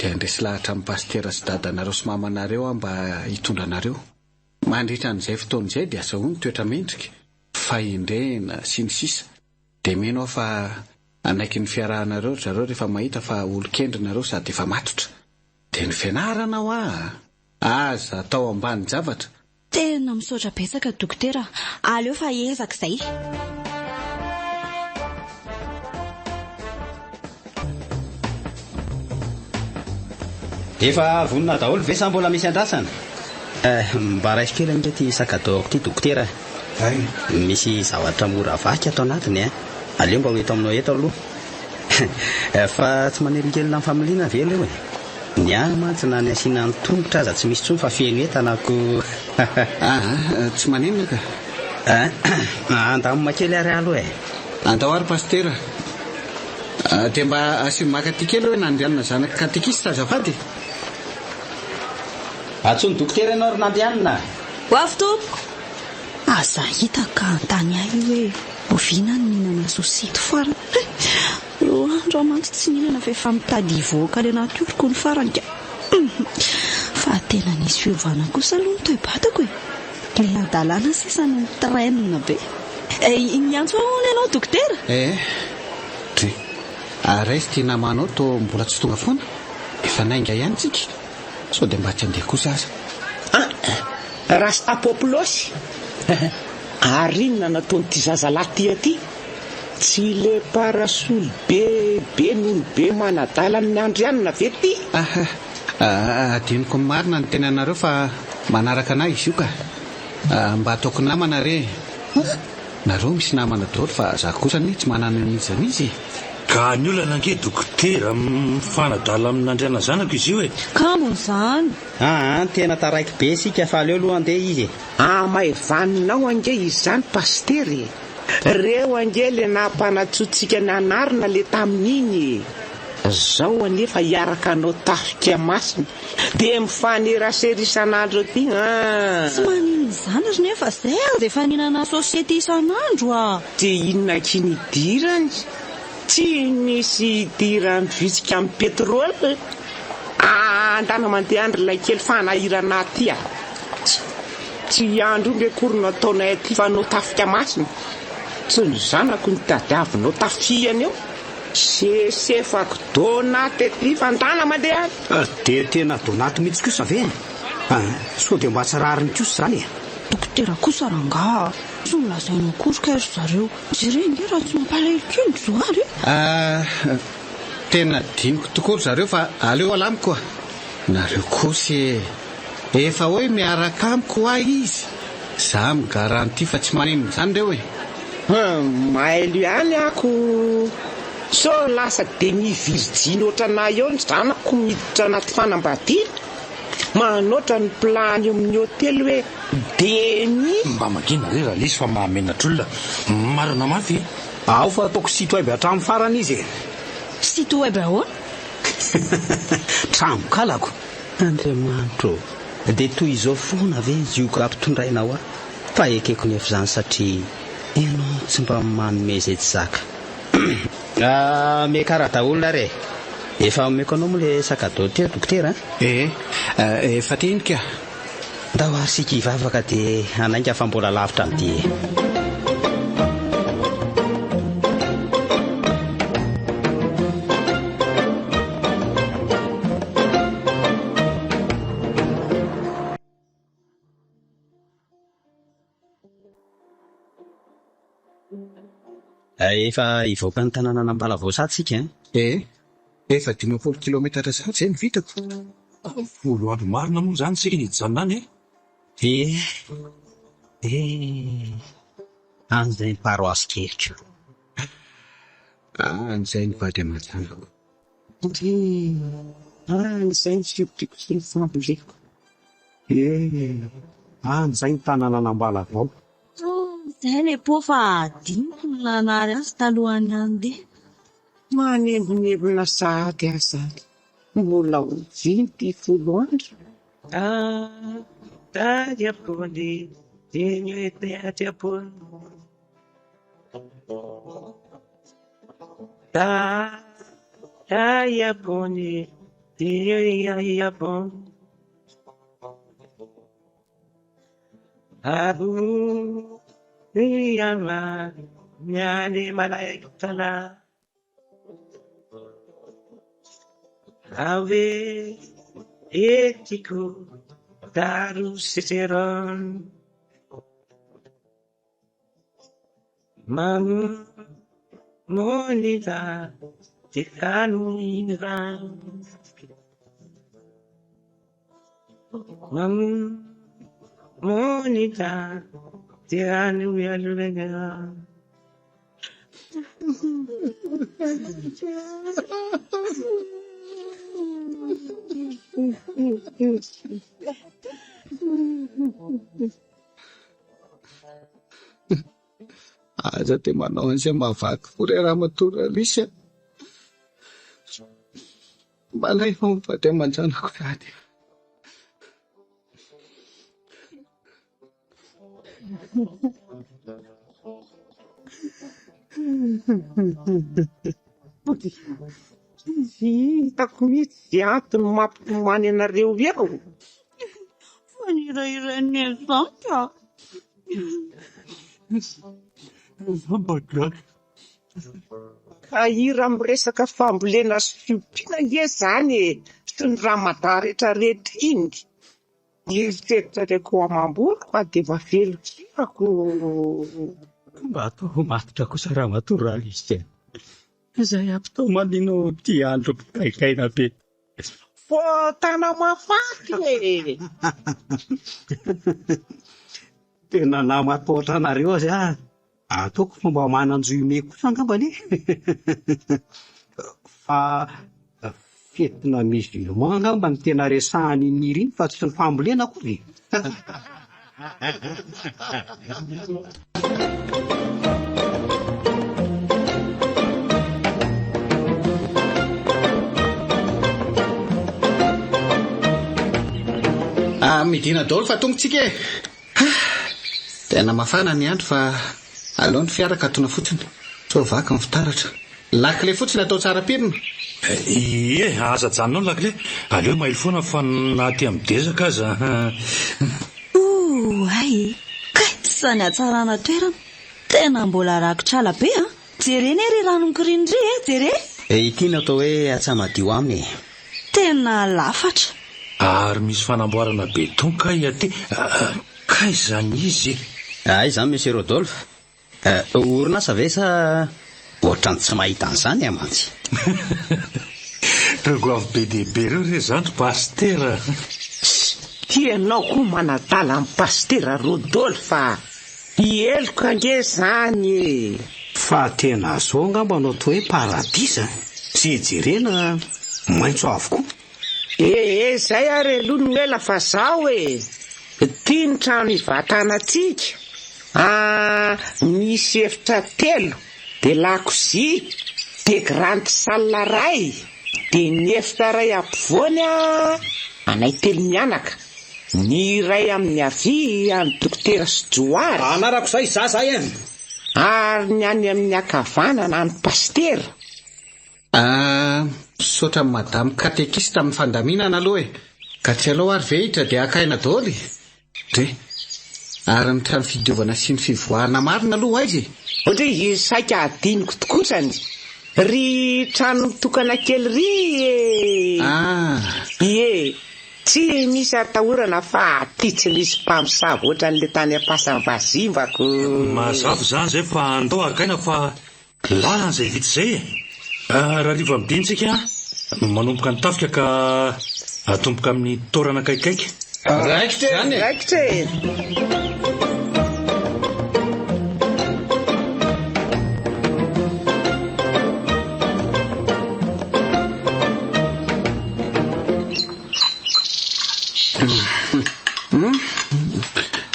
dia andresy lahatra amin'ny pastera sy dadanareo sy mamanareo mba hitondra anareo. Mandritra n'izay fotoan'izay dia azahoany toetra mendrika, fahendrena sy ny sisa. Dia mino fa anaiky ny fiarahanareo zareo rehefa mahita fa olon-kendrinareo sady efa matotra. Dia ny fianarana ho aza atao ambany zavatra. Tena misaotra betsaka dokotera, aleo fa ezaka izay. Efa vonina daholo ve sa mbola misy andrasana? Mba raisy kely amin'irety sakadoko ity dokotera. Misy zavatra mora vaky ato anatiny aleo mba ho eto aminao eto aloha. Fa tsy manelinkelina amin'ny familiana ve leo ny mantsy na ny asiana ny tongotra aza tsy misy tsony fa feno entanako. Tsy manenina ka. Andamina kely ary aloha andao ary pastera. Dia mba asio makaty kely hoe nandehanana zanaka katekista azafady. Atsony dokotera ianao ry nandehanana. Ho avy tompoko. Aza hita ka antany ahy hoe oviana ny mihinana sosety farany. Roa andro mantsy tsy nihinana fa efa mitady hivoaka any anaty oroko ny farany. Fa tena nisy fiovana kosa aloha ny toe-batako ilay adalana sisa ny trainina be. Miantso ahoana ianao dokotera? Raisy tia namanao to mbola tsy tonga foana. Efa nainga ihany tsika. Sao dia mba tsy andeha kosa aza. Rastapopolosy. Arinona nataony'ity zazalahy ty aty? Tsy le parasolo be n'olobe manadala amin'ny andrianina ve ty? Adinoko marina ny tena anareo fa manaraka anahy izy io ka. Mba ataoko namana re. Nareo misy namana daholo fa za kosa ny tsy manana an'izany. Ka ny olana ange dokotera mifanadala amin'andriana zanako izy io Kambony izany. Tena taraiky be sika fa aleo aloha andeha izy. Maevaninao ange izany pastery. Reo ange le nampanatsotsika ny anarina le tamin'iny. Zao anefa hiaraka anao tafika masina dia mifaneraserisanaandro ty. Tsy manino izany ry nefa izay dia efa nihinana sosiety isan'andro Dia inona kiny idirany? Tsy misy idirany vitsika amin'ny petrôly. Andana mandeha andro ilay kely fanahirana aty Tsy andro nge korona ataonay aty fa nao tafika masina. Tsy ny zanako ny tadiavinao tafiany eo. Sefako donaty aty fandana mandeha. Dia tena donaty mihitsy kosa ve? Sao dia mba tsy rariny kosa izany dokotera kosa rangaha. Tsy nolazainao kory ry zareo. Jereny raha tsy mampalahelo kely zoary. Tena diniko tokoa zareo fa aleo alamiko. Nareo kosa efa hoe miaraka amiko izy. Za migaranty fa tsy manino izany reo mahaelo ihany ako. So lasa demi virgin ohatrana eo ny zanako miditra anaty fanambadiana. Manoatra ny plany amin'ny hotely hoe demi. Mba magina re raha lisy fa mahamenatr'olona. Marina mafy. Ao fa ataoko sito web hatramin'ny farany izy. Sito web ahoana? Tramokalako. Andriamanitro, dia toy izao foana ve zioka ampitondrainao fa ekeko nefa izany satria ianao tsy mba manome izay tsy zaka. Mekara daholo re. Efa omeko anao moa le sakadao ty dokotera? Efa tinika. Ndao ary sika hivavaka dia anainga fa mbola lavitra amin'ity. Efa ivoaka ny tanàna Nambalavoasary sika efa 20 kilometatra zany izay ny vitako. 10 andro marina moa zany sika nijanonany an'izay ny paroasy keliko. An'izay ny vady aman-janako. An'izay ny fiopiko sy ny famboleko. An'izay ny tanàna Nambalavao. Izay le po fa adiniko ny nanary azy talohany andeha. Manembonembona sahady azady. Mbola ho 20 andro. Tadiapony, dinho e tadiapony. Tadiapony, dia bom abu yama nyani malaikana ave etiku daru siteron mamu monita tikanu inran mamu monita tikanu yalulega. Aza te manao an'izay mavaky fory Ramatorarisy. Malay fao fa te manjanako tady. Hitako mihitsy antony mampitomany anareo eo. Fa nirairan'ny zanka. Ka ira miresaka fambolena sy fiompiana nge zany sy ny ramadà rehetrarehetra iny. Eritreritreako amam-bola fa dia vavelo kirako. Mba atao matotra kosa Ramatorarisy. Izay ampitao manino ty andro kaikaina be. Fô tana mafaty e. Tena namataotra anareo azy ataoko fomba mananjoime kosa angambany. Fa fetina musulman angambany tena resahany niriny fa tsy ny fambolena akory. Midina daholo fa tongotsika e. Tena mafana ny andro fa aleo ny fiara ka tona fotsiny. So vaka ny fitaratra. Lakile fotsiny atao tsara pirina. Ie, aza janonao ny lakile. Aleo maily foana fa naty amidezaka aza. Ay, kay sany atsarana toerana. Tena mbola rakotrala be a. Jereny ry ranonkirinindry jere. Ity no atao hoe atsamadio aminy. Tena lafatra. Ary misy fanamboarana beton kay aty. Kay zany izy. Ay zany Monsieur Rodolphe. Orinasa ve sa ohatrany tsy mahita an'izany amantsy. Regoavy be dehibe reo re zany pastera. Tianao koa manadala amin'ny pastera Rodolphe fa ieloka nge zany. Fa tena zao angamba anao toa hoe paradisa. Tsy jerena maitso avokoa. Zay ary aloha no ela fa zao e. Tia ny trano ivatanantsika. Misy efitra 3, de lakozia, de grande salle ray, de ny efitra ray ampovoany anay 3 mianaka. Ny iray amin'ny havia any dokotera Sojoary. Anarako zay zay e. Ary ny any amin'ny akavanana any pastera. Sotra madame katekista amin'ny fandaminana aloha e. Ka tsy alao ary vehitra dia akaina daholo. Dre, ary ny trano fidiovana sy ny fivoahana marina aloha aizy. Ohatra hoe saika adiniko tokotrany. Ry trano mitokana kely ry e. Tsy misy atahorana fa aty tsy misy mpamosavy ohatran'le tany ampasan'ny vazimbako. Mazava zany zay fa andao akaina fa lalana zay vita zay. Raha liva midintsika manomboka ny tafika ka atomboka amin'ny torana kaikaiky. Raikitra e.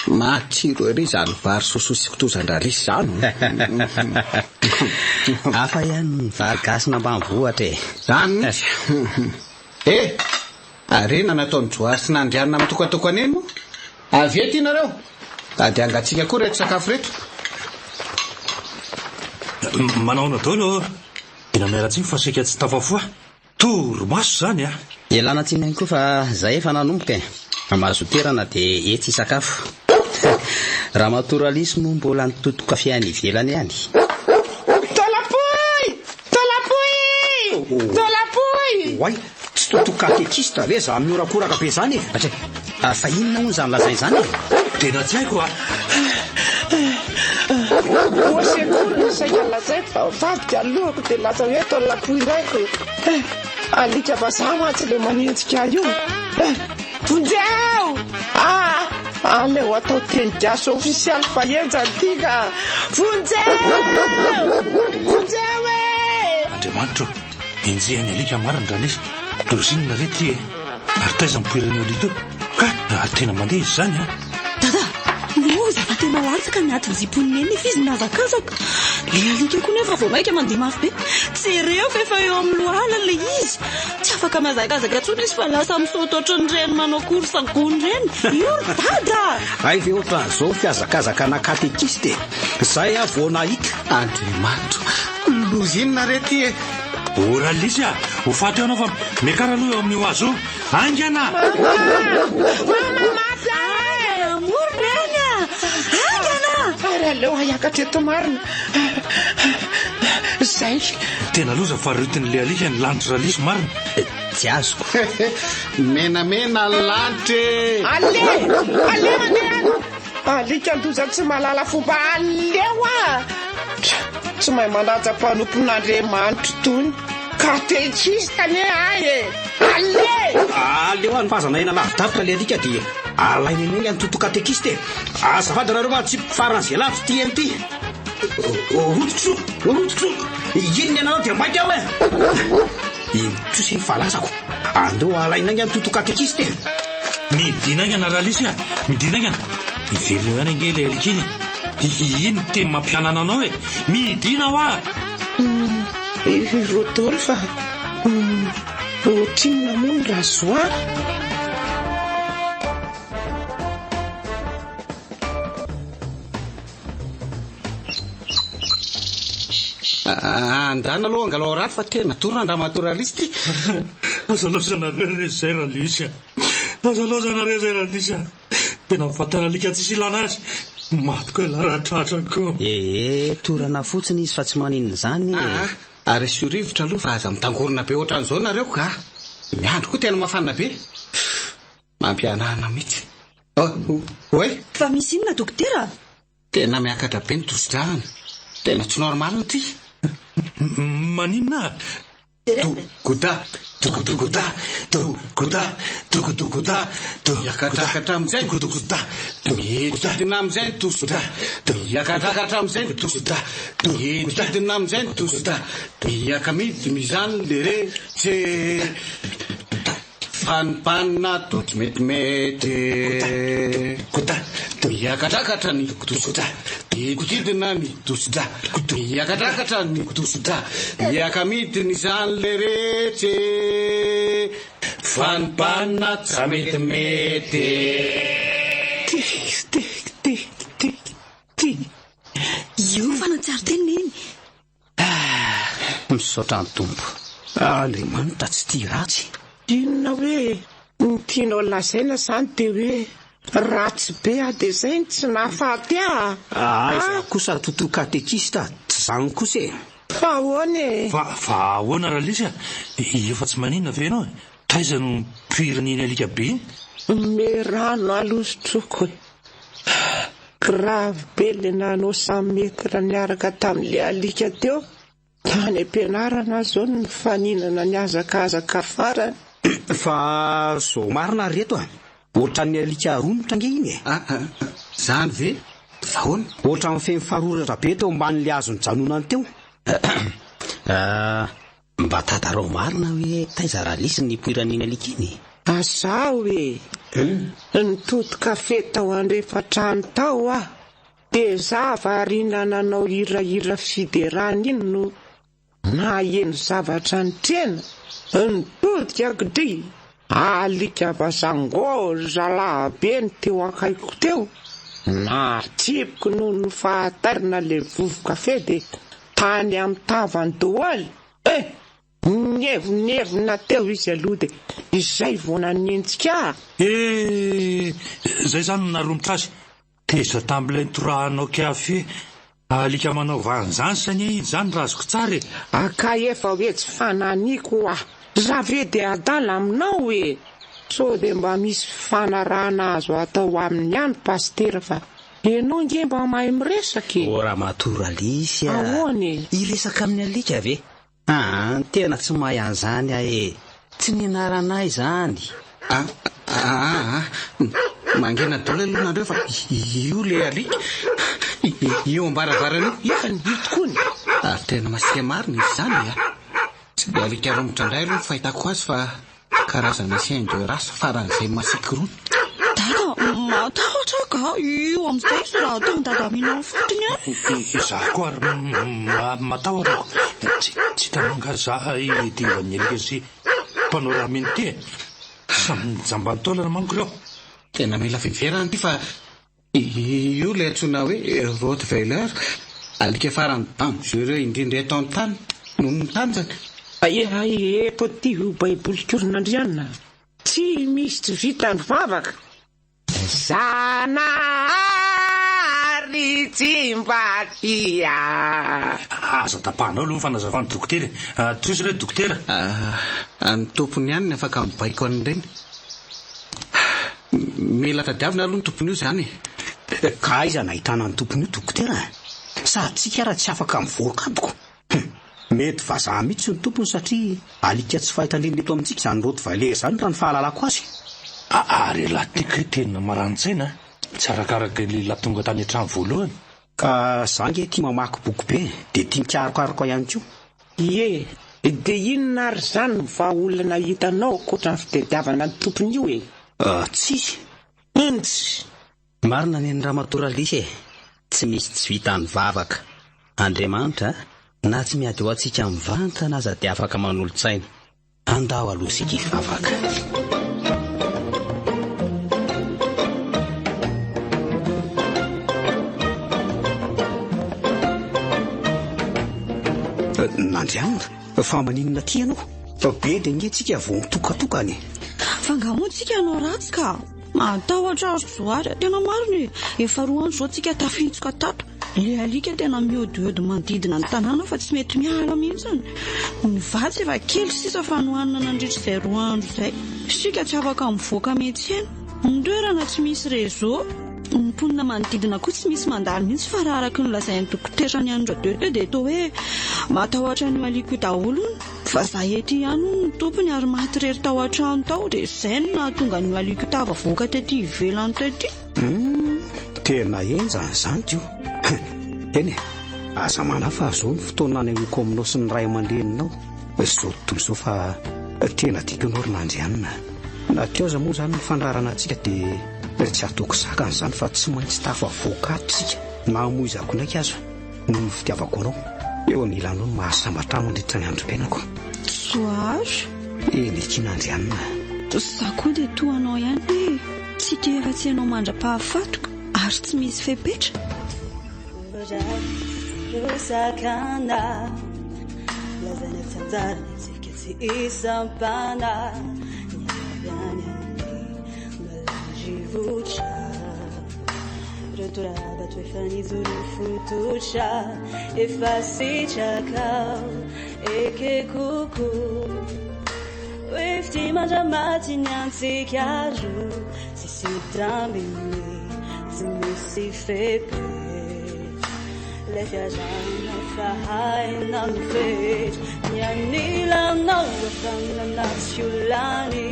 Matsiro ery zany vary sosoa sy kotozan-drarisy zany. Hafa ihany vary gasy ambanivohitra e. Zany arena nataony Joary sy nandrianina amin'ny tokatokana eny moa. Avy eto ianareo. Ady angatsika koa reto sakafo reto. Manao na daholo dina miaratsiny fa saika tsy tafafoa. Toromaso zany Elana tsinany koa fa zay efa nanomboka mahazo toerana dia etsy sakafo. Raha matoralisy moa mbola nitotoka fiany ivelany ihany. Tolapoy! Wai, tsy totoka katekista ve za miorakoraka be zany e. Fa inona moa zany lazay zany? Tena tsy haiko a. Osekory izay alazay fa vadika alohako dia lasa hoe tolapoy raiko. Alika vazaha mantsy le manenjika io. Vonjeo! Aleo atao teny gasy ofisialy fahenjany tika. Vonjeo e! Andriamanitra, enjehany alika marina raha lesy. Dozinina rety ary taiza mipoirany olito ka tena mandeha izy zany a. Dada, moza fa tena latsaka ny aty ziponiny izy nazakazaka. Le alika koa nefa vao maika mandeha mafy be. Jereo fa efa eo amin'ny lohala le izy. Tsy afaka mazakazaka tsony izy fa lasa misaotra ohatran'ny reny manao korsa gony reny. Io dada! Ay ve ohatran'izao fiazakazaka na katekista e. Zay vao nahita. Andriamanitra, lozinina rety e. Ora lisy a, ho faty anao fa mekara aloha eo amin'ny oazo. Angana! Amory reny a! Angana! Ary aleo hiakatra eto marina. Zay. Tena loza fa ritin'le alika ny lanitra lisy marina. Tsy azoko. Menamena lanitra. Ale mandeha. Alika loza tsy malala fomba aleo a. Tsy mahay manaja mpanompon'Andriamanitra tony. Katekista ne aye. Aleo any fazana ena lavidavitra le alika dia alainy eny any toto katekista e. Azafady nareo fa tsy mpifarana izay lavitra ty eny ty. Rototro. Inona ianareo dia maika aho e. Ino sy falasako. Andeo alaina any toto katekista e. Midinagana raha lisy a. Midinagana. Ivelona ihany ange le alikiny. Ino teny mampianana anao e. Midina ho a. Rodolphe fa ohatrinona moa ny razoa. Andana aloha angalao raty fa tena torina andramatoristy. Azalozanareo zay raha lisy a. Azalozanareo zay raha lisy a. Tena mifatana alika tsisy ilana azy. Matoko e laratratrako. Torana fotsiny izy fa tsy maninona zany. Ary sy rivotra aloha fa aza mitangorona be ohatran'izao nareo ka. Miandro koa tena mafana be. Mampianana mihitsy. Oe? Fa misy inona dokotera? Tena miakatra be ny tosi-drahana. Tena tsy normal ny ty. Maninona? Goda. Iakatrakatra amizay goda. Mididina amizay tosi-dra. Iakatrakatra amizay tosi-dra. Mididina amizay tosi-dra. Iakamidiny mizany le rehetra. Fanipanina totsy metimety. Iakatrakatra ny tosi-dra. Mididina ny tosi-dra. Iakatrakatra ny tosi-dra. Iakamidiny izany le rehetra. Fanipanina tsy metimety. Io fanatsary teny iny. Misaotra ny tompo. Andriamanitra tsy tia ratsy. Inona hoe ny tianao lazaina zany dia hoe ratsy be a dia zay tsy nahafaty a. Za kosa toto katekista tsy zany kosa e. Fa ahoana e. Fa ahoana raha lisy a. Efa tsy maninona ve ianao e. Taiza no mpirin'iny alika be iny. Me rano alosotroko e. Grave be le nanao sametra niaraka tamin'le alika teo. Tany am-pianarana zao ny mifaninana ny azakazaka farany. Fa zao marina reto a. Ohatran'ny alika romotra nge iny e. Zany ve? Vahoana? Ohatran'ny femifaroratra be teo ambanin'le azony janonany teo. Mba tatarao marina hoe taiza raha lisy ny poiran'iny alika iny. Azao e. Nitoto kafe tao andrefatrano tao a. Dia za variana nanao hirahira fiderana iny no naheno zavatra ny trena. Nitodika gdy. Alika vasangoza lahabe ny teo akaiko teo. Natsipiko noho ny fahatarina le vovo kafe dia tany amin'ny tavany doaly. Nevina teo izy aloha de izay vonanentsika. Zay zany narombotra azy teza tamin'ilay nitorahanao kafe alika manao vanzansany zany raha azoko tsara. Aka efa hoe tsy fananiko raha ve de adala aminao so de mba misy fanarahana azo atao amin'ny ihany pastera fa ianao nge mba mahay miresaky. Ora matoralisy ahoany iresaka amin'ny alika ve? Tena tsy mahay an'izany tsy nianaranay zany. Mangena dolo aloha nareo fa io le alika io ambaravarana ihany itokony ary tena masika marina izy zany tsy de alika romotra indray aloha fahitako azy fa karazana chien de race faran'izay masiky roa. Dada matahotra ka io amin'izay sy raha atao dadaminao fotony Izaho koa ary matahotra tsy tamangaza idivan'ny alika sy mpanao raha meny samy jambantaolana manko reo. Tena mila fiverana ty fa io le antsoina hoe Rottweiler alika farany dangereux indrindra eto an-tany noho ny tanjaka. Eto ty baiboly koronandrianina tsy misy tsy vitany vavaka. Zanahary tsy mba tia. Aza tapahanao aloha fanazavany dokotera. Toy re dokotera. Ny tompony ihany ny afaka mibaiko an'ireny. Mila tadiavina aloha ny tompony io zany. Ka iza nahitana ny tompony io dokotera? Sady tsika raha tsy afaka mivoaka aboko. Mety vazaha mihitsy ny tompony satria alika tsy fahita leneto amintsika zany Rottweiler zany raha ny fahalalako azy. Ary latika tena marantsaina tsy arakaraka le tonga tany an-trano voalohany. Ka zange tia mamaky boky be de tia mikarokaroka ihany koa. De inona ary zany va olona hitanao koatra ny fitadiavana ny tompony io tsisy. Intsy marina ny raha matoralisy tsy misy tsy vita ny vavaka. Andriamanitra na tsy miady ho antsika mivanta na aza dia afaka manolo-tsaina andao aloha sika vavaka. Nandrianina fa maninona ty ianao fa be de nge tsika vo mitokatokany. Fangamontsika ianao ratsy ka matahotra azo zoary tena marina efa roa andro zao tsika tafitsoka tato. Le alika tena miodiody manodidina ny tanàna fa tsy mety miala mihitsy. Ny vatsy efa kely sisa fa nohanina nandritra izay roa andro izay. Sika tsy afaka mivoaka mihitsy ny toerana tsy misy réseau. Ny mponina manodidina koa tsy misy mandalo mihitsy fa raha araky ny lazain'ny dokotera ny andro de to hoe matahotra ny alika io daholo fa za ety ihany ny tompony ary maty rery tao an-trano tao de zay no nahatonga ny alika io tavavoaka tety ivelany tety. Tena enjany zany tio. Eny aza mana fa zao ny fotoana nanehoako aminao sy ny ray aman-dreninao zao tontolo zao fa tena tiakanao ry nandrianina. Na teo aza moa zany ny fandrarana antsika de tsy ataoko zakany zany fa tsy maintsy tafavoaka atsika na moizako ndraiky azo no ny fitiavako anao eo anilanao no mahasambatra mandritra ny androm-piainako. Soary eny eky nandrianina. Za koa de toanao ihany hoe tsy te efa tsy ianao mandra-pahafatoka ary tsy misy fepetra. Rusakana lazana tanzara nitsikitsi isampana nyanyani malajivucha rotoraba twefanizuru futucha efasichaka ekekuku wifti majamati nyansikaju sisitambini zimisi fepe Lefjazana fahaina mfet Nyanila na wafana nasyulani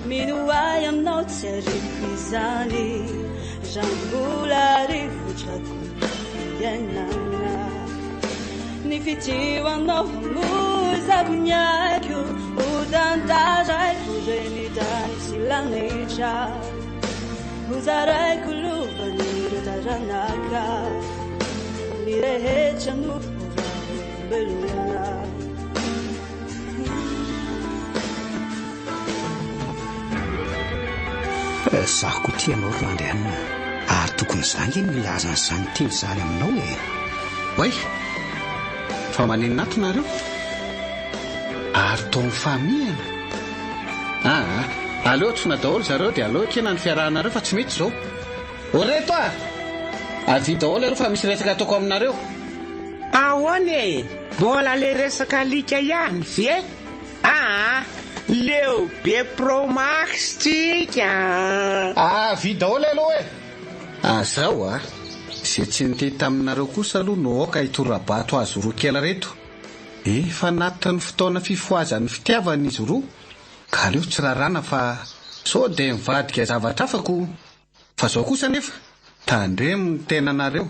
Minuayam na utsaripizani Jambula rivuchakuyenana Nifitiwa na muza bunyakyu Udantaja kujenitani silanicha Uzarai kulubani rutajanaka Nirehecha nufura beluna Zaho koa tianao ry nandrianina ary tokony zange milaza n'izany teny zany aminao Oay fa maninona ato nareo ary to mifamihana. Aleo tsona daholo zareo dia aleo kena ny fiarahanareo fa tsy mety zao. Oreto avy daholo areo fa misy resaka ataoko aminareo. Ahoana e, mbola le resaka alika ihany ve? Leo be Promax tsika. Avy daholo aloha e. Zao izay tsy nitety taminareo kosa aloha no aoka itorabato azo roa kely reto. Efa natitra ny fotoana fifoazan'ny fitiavan'izy roa, ka aleo tsy rarana fa sao dia mivadika zavatra afako. Fa zao kosa nefa tandremo ny tenanareo,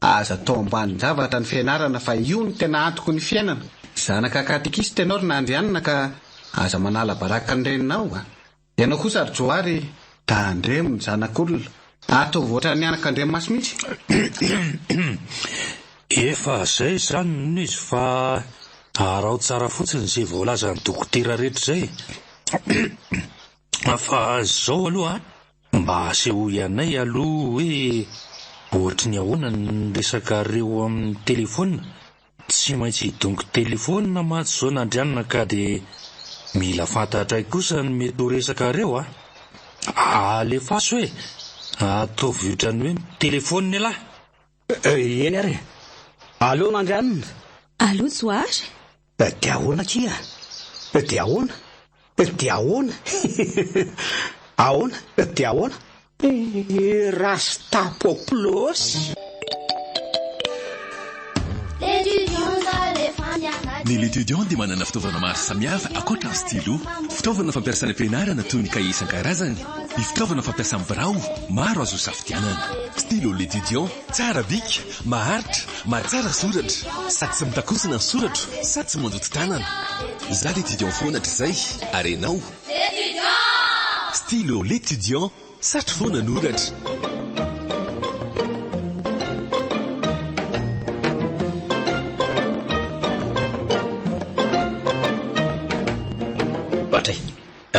aza tao ambany zavatra ny fianarana fa io ny tena antoko ny fiainana. Zanaka katekista ianao ry nandrianina ka aza manala baraka ny reninao. Ianao kosa ry Johary tandremo ny zanak'olona, atao voatra ny anak'Andriamasina mihitsy. Efa zay izany no izy fa arao tsara fotsiny izay voalaza ny dokotera rehetra izay. Fa zao aloha mba aseho ianay aloha hoe ohatry ny ahoana ny resaka reo amin'ny telefona. Tsy maintsy hidongy telefona matsy zao nandrianina ka dia mila fantatray kosa ny mety ho resaka reo. Alefaso hoe ataovy ohatrany hoe telefona ny lahy. Eny ary. Allo nandrianina. Allo Johary. Dia ahoana kia? Dia ahoana? Dia ahoana? Ahoana? Dia ahoana? Rastapopoulos. Ny l'étudiant dia manana fitaovana maro samihafa akoatra ny stylo, fitaovana fampiasana ampianarana toy ny kahie isan-karazany, ny fitaovana fampiasana birao maro azo safidianana. Stylo l'étudiant tsara bika, maharitra, mahatsara soratra, sady tsy mitakosina ny soratra, sady tsy mandoto tanana. Za l'étudiant foana hatr'izay, ary ianao stylo l'étudiant satry foana noratra.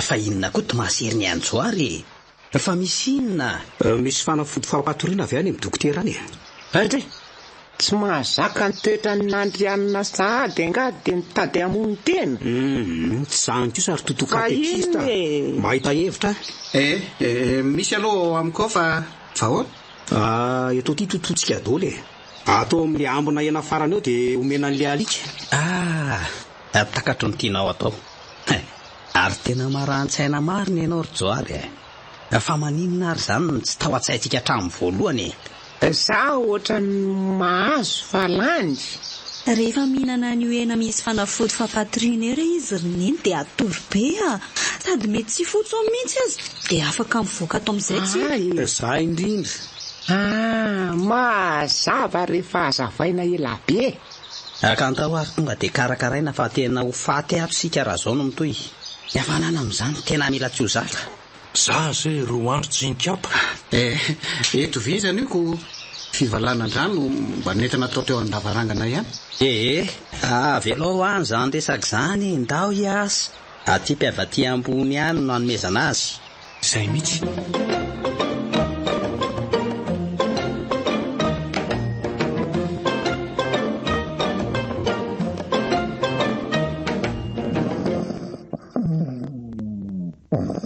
Fa inona koa tomasery ny any Johary? Fa misy inona? Misy fanafody fampatoriana avy any amin'ny dokotera any. Andry, tsy mahazaka ny toetrany nandrianina sahady angady dia mitady hamono tena. Tsy zany kosa ary totoa katekista. Mahita hevitra? Misy aloha amiko fa vahoana. Eto ty tototsika daholo e. Atao amin'ny ambona ena farany eo dia omena an'ilay alika. Takatro ny tianao atao. Ary tena maran-tsaina marina ianao ry Johary. Fa maninona ary zany tsy tao an-tsaintsika hatramin'ny voalohany. Za ohatra ny mahazo falandy. Rehefa mihinana ny hena misy fanafody fampatoriana ere izy roneny dia atory be sady mety tsy fotso mihitsy azy dia afaka mivoaka ato amin'izay tsy. Za indrindra. Mazava rehefa hazavaina ela be. Akantao ary tonga dia karakaraina fa tena ho faty aby sika raha zao no mitoy. Ny hafanana amin'izany tena mila tsy ho zaka. Za zay roa andro tsy nikapa. Eto vizany io ko fivalanan-drano mba nentina atao teo an-davarangana ihany. Velao any zany resaka zany ndao hiasa. Aty mpiavaty ambony ihany no hanomezana azy. Zay mihitsy.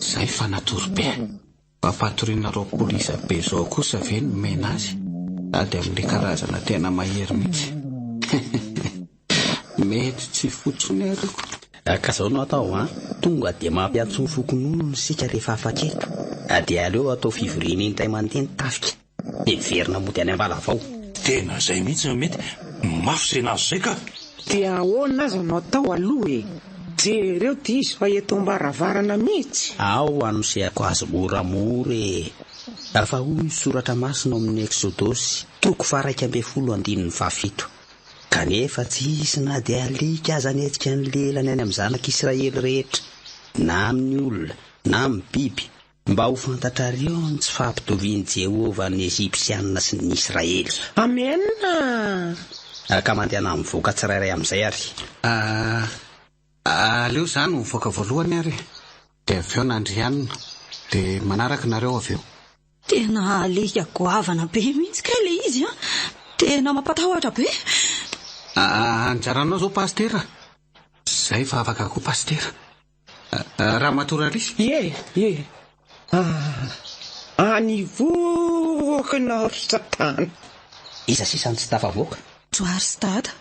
Zay fa natory be. Papatoriana rao polisa be zao kosa ve no mena azy. Ady amin'ilay karazana tena mahery mihitsy. Mety tsy fotsony ariko. Ka zao no atao tonga dia mampiatso ny fokonono ny sika rehefa afaketo. Dia aleo atao fivoriana intay manteny tafika. Dia verina mody any am-balavao. Tena zay mihitsy no mety. Mafy zay nazo zay ka. Dia ahoana aza no atao aloha e? Jereo ty izy fa eto ambaravarana mihitsy. Ao anosehako azy moramora e. Fa hoy soratra masina amin'ny Exodosy 3:17. Kanefa tsy hisy na dia alika aza netsika ny lelany any amin'ny zanak'Israely rehetra, na amin'ny olona, na amin'ny biby, mba ho fantatrareo ny tsy fampitovian'i Jehovah ny Ezipsianina sy ny Israely. Amena. Ka mandeha mivoaka tsirairay amin'izay ary. Aleo zany mivoaka voalohany ary. Dia avy eo nandrianina. Dia manaraka nareo avy eo. Tena alika goavana be mihitsy ka ilay izy Tena mampatahotra be. Anjaranao zao pastera. Zay fa afaka koa pastera. Raha matorarisy. Anivoaka na satana. Iza sisany tsy tafavoaka? Joary sy dada.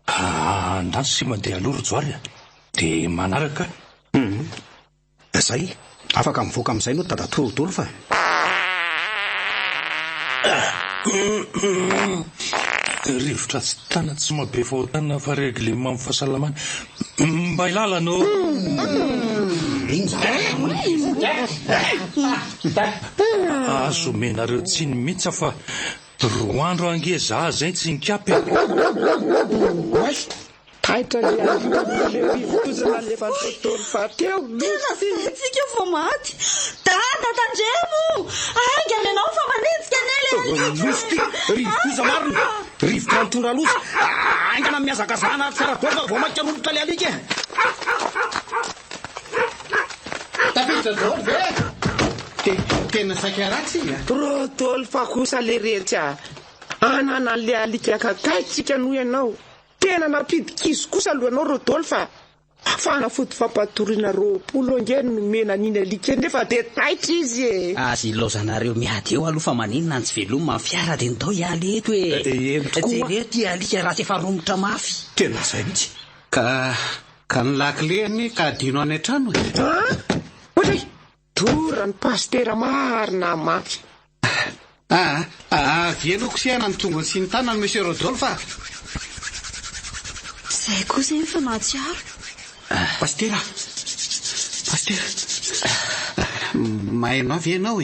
Andano sy mandeha aloro joary dia manaraka. Zay afaka mivoaka amin'izay no dada torodolo fa rivotra tsy tana tsy mabe fahotana fa reglema amin'ny fahasalamana. Mba ilalano. Azo menareo tsiny mihitsy fa roa andro angeza zay tsy nikapy. Taitra le rivotozana le fatotolo fateo. Tena tsika fa maty. Dada tandremo. Ainga anao fa manetsika losty rivotoza marina. Rivotra mitondra loza. Aingana miazakazana tsara toa vao makarolotra le alika. Tafiditra zao ve? Tena sakaratsy. Rotolo fa kosa le rehetra. Anana le alika kakaitsika no ianao. Tena napidikizo kosa alohanao rotolo fa fanafody fampatoriana roapolo angeny no mena niny alika nefa dia taitra izy. Azy ilaozanareo miady eo aloha fa maninona tsy veloma fiara dia ndao ialy eto jereto alika raha tsy efa romotra mafy. Tena zay mitsy. Ka ny lakileny ka adino any an-trano. Ohatray tora ny pastera marina mafy. Vienoko siana ny tongony sy ny tanany monsieur Rodolphe. Zay koa zay fa natsiaro. Pastera mahainao avy ianao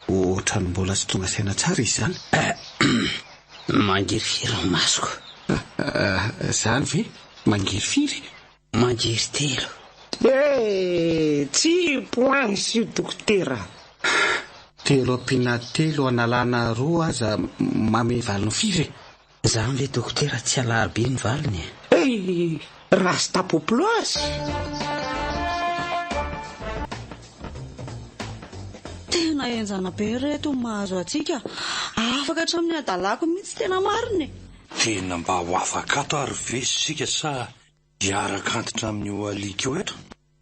ohatra ny mbola sy tonga saina tsara izy zany. Mangirifiry ny masoko. Zany ve mangirifiry? Mangiry telo. Tsy poany sy dokotera. Telo ampina telo analana roa aza mame valiny firy. Zany le dokotera tsy alahabe ny valiny. Rasta poploasy. Tena enjana be reto mahazo atsika. Afaka hatramin'ny adalako mihitsy tena mariny. Tena mba ho afaka ato ary vesisika sa hiaraka antitra amin'ny ho alika eo eto.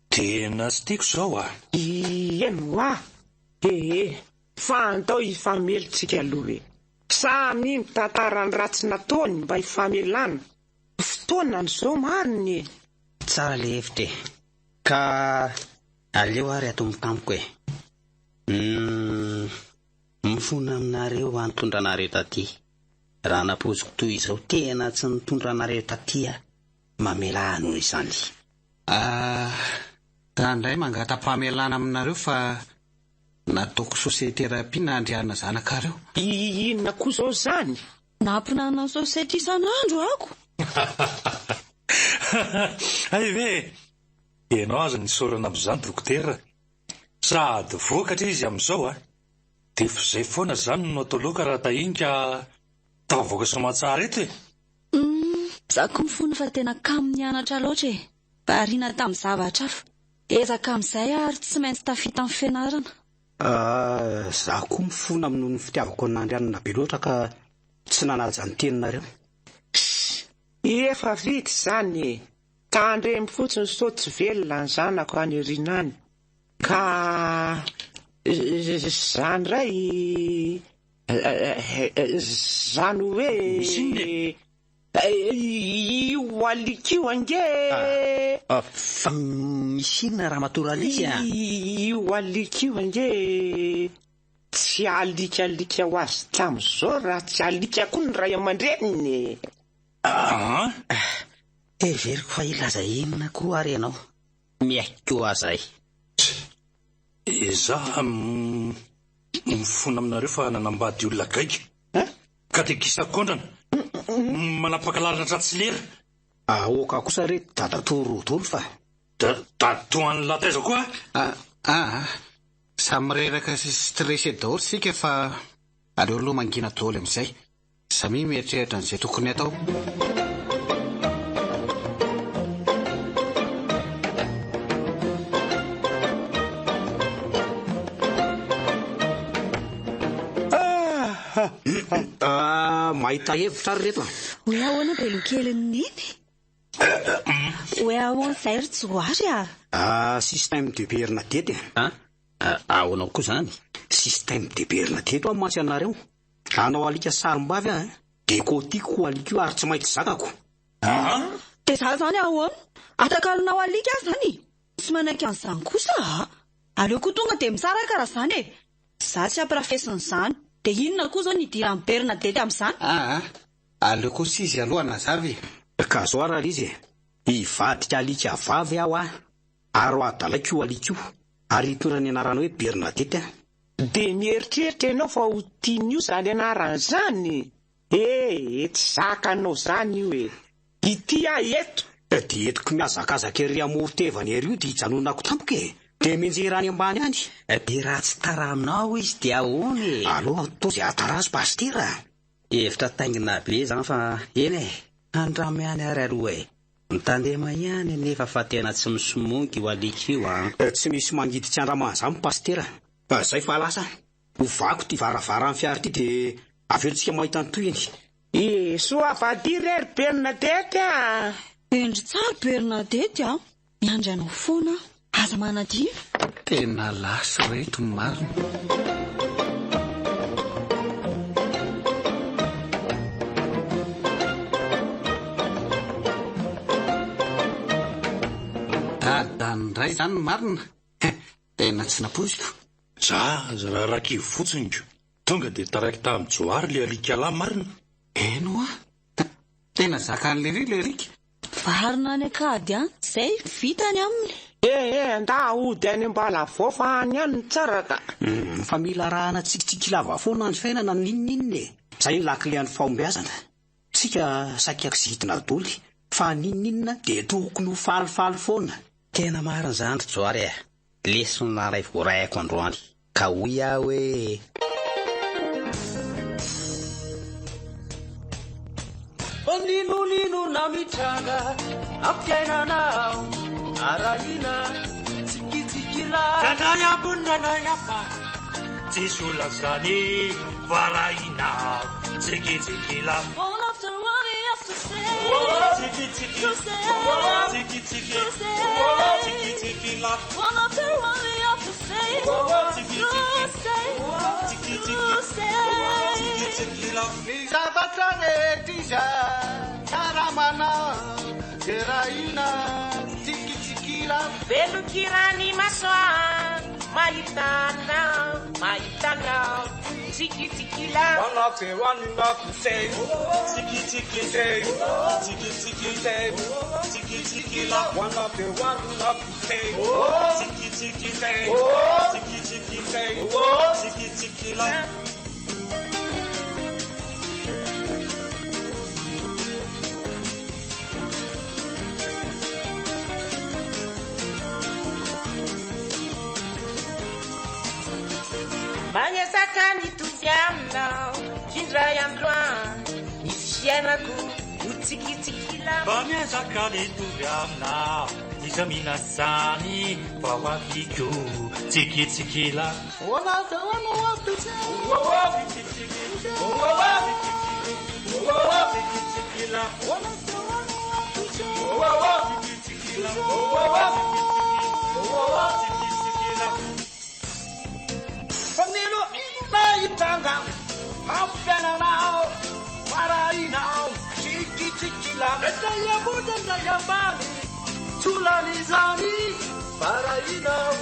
Tena tsy tiako zao Eno fa andao hifamelitsika aloha samy mitantarany ratsy nataony mba hifamelana. Fotoana n'izao mariny. Tsara le hevitra ka aleo ary ato mitampoka mifona aminareo antondra anareo taty. Raha napoziko toy izao tena tsy nitondra anareo taty mamela noho izany. Raha indray mangata-pamelana aminareo fa nataoko sosieterapia na andriana zanakareo. Inona koa zao zany? Nampinana sosety isan'andro ako. Ay ve ianao aza nisorana amin'izany dokotera sady vokatra izy amin'izao dia zay foana zany no atao loka raha tahinika tavoaka somatsara eto Zako mifona fa tena kamo nianatra loatra variana tamin'ny zavatra hafa. Ezaka amin'izay ary tsy maintsy tafita amin'ny fianarana. Zaho koa mifona amin'ny ny fitiavako an'andrianina be loatra ka tsy nanaja ny teninareo. Efa vita zany ka andremy fotsiny sotsy velona ny zanako any rinany ka zany ray zany hoe io alikio ange fa misinona raha matoraly io alikio ange tsy alika ho azy tamin'izao raha tsy alika koa ny ray aman-dreniny. Everiko fa ilaza inona koa ary ianao miaiko azay. Izaho mifona aminareo fa nanambady olona gaika katekisa kondrana manapakalarana tratsy lera. Oka kosa re dada torodolo fa datoan'ny lataiza koa. Samy reraka sy stressé daholo sika fa aleo aloha mangina daholo amin'izay samy mieritreritra n'izay tokony atao. mahita hevitra ary reto hoe ahoana belokeliny niny hoe ahoana izay ry tsoary système de Bernadette ahoanao koa zany système de Bernadette amin'ny matsy anareo anao alika sarim-bavy de kotiako ho alika io ary tsy maintsy zakako dia za zany ahoana atakalinao alika azy zany tsy manaiky an'izany kosa aleo koa tonga dia misaraka raha zany e za tsy ampirafesin'izany dia inona koa zao ny idiran'ny Bernadette amin'izany aleo kosa izy alohana zavy ka zao raha izy hivadika alika vavy aho ary ho adalaiko io alika io ary hitondra ny anarana hoe Bernadette dia mieritreritra ianao fa ho tian'io zany anaran'izany tsy zakanao zany io ity eto dia etoko miazakazaka ery amorotevany ery io dia hijanonako tampoka dia menjerany ambany any dia raha tsy tara aminao izy dia ahoany aloha to zay atarazy pastera hevitra taingina be zany fa eny andramo ihany ary aloha mitandema ihany nefa fa tena tsy misomongy ho alika io tsy misy mangiditsy andramana zany pastera zay fa lasa hovako ty varavara amin'ny fiara ty dia avelontsika mahita ny toyiny soa avadiry ery Bernadette endry tsara Bernadette miandry anao foana aza manadio tena lasa reto ny marina dadanindray zany ny marina tena tsy naposiko za raha rakivo fotsiny ko tonga dia tarakita amin'ny joary le alika lahy marina eno tena zakan'le rika varina any akady zay vitany aminy nda hody any mbala vofa any any tsaraka fa mila rahana tsikitsiky lava foana ny fiainana ninninny zay lakilean'ny fahombiazana tsika sakiako sy hitina doly fa ninninna dia tokony ho falifaly foana tena marina zany ry joary lesona ray voarayako androany ka hoy aho hoe ninonino na mitranga ampiainanao arahina tsikitsikila nanayabonanayapa jisola zany varahina tsikitsikila nizavatra rehetra taramana derahina tsikitsikila velokirany masoa mahitana tsikitsikila wanaferanina kusei tsikitsikisei tsikitsikisei tsikitsikila wanaferanina kusei tsikitsikisei tsikitsikisei tsikitsikila magnesaka nitovy aminao kindray androany nisy fiainako ho tsikitsikila magnesaka nitovy aminao iza minasany fa ho aviko tsikitsikila Panino naitanga ampiananao marainao tsikitsikila ndaya buda ndaya mbali tulanizani marainao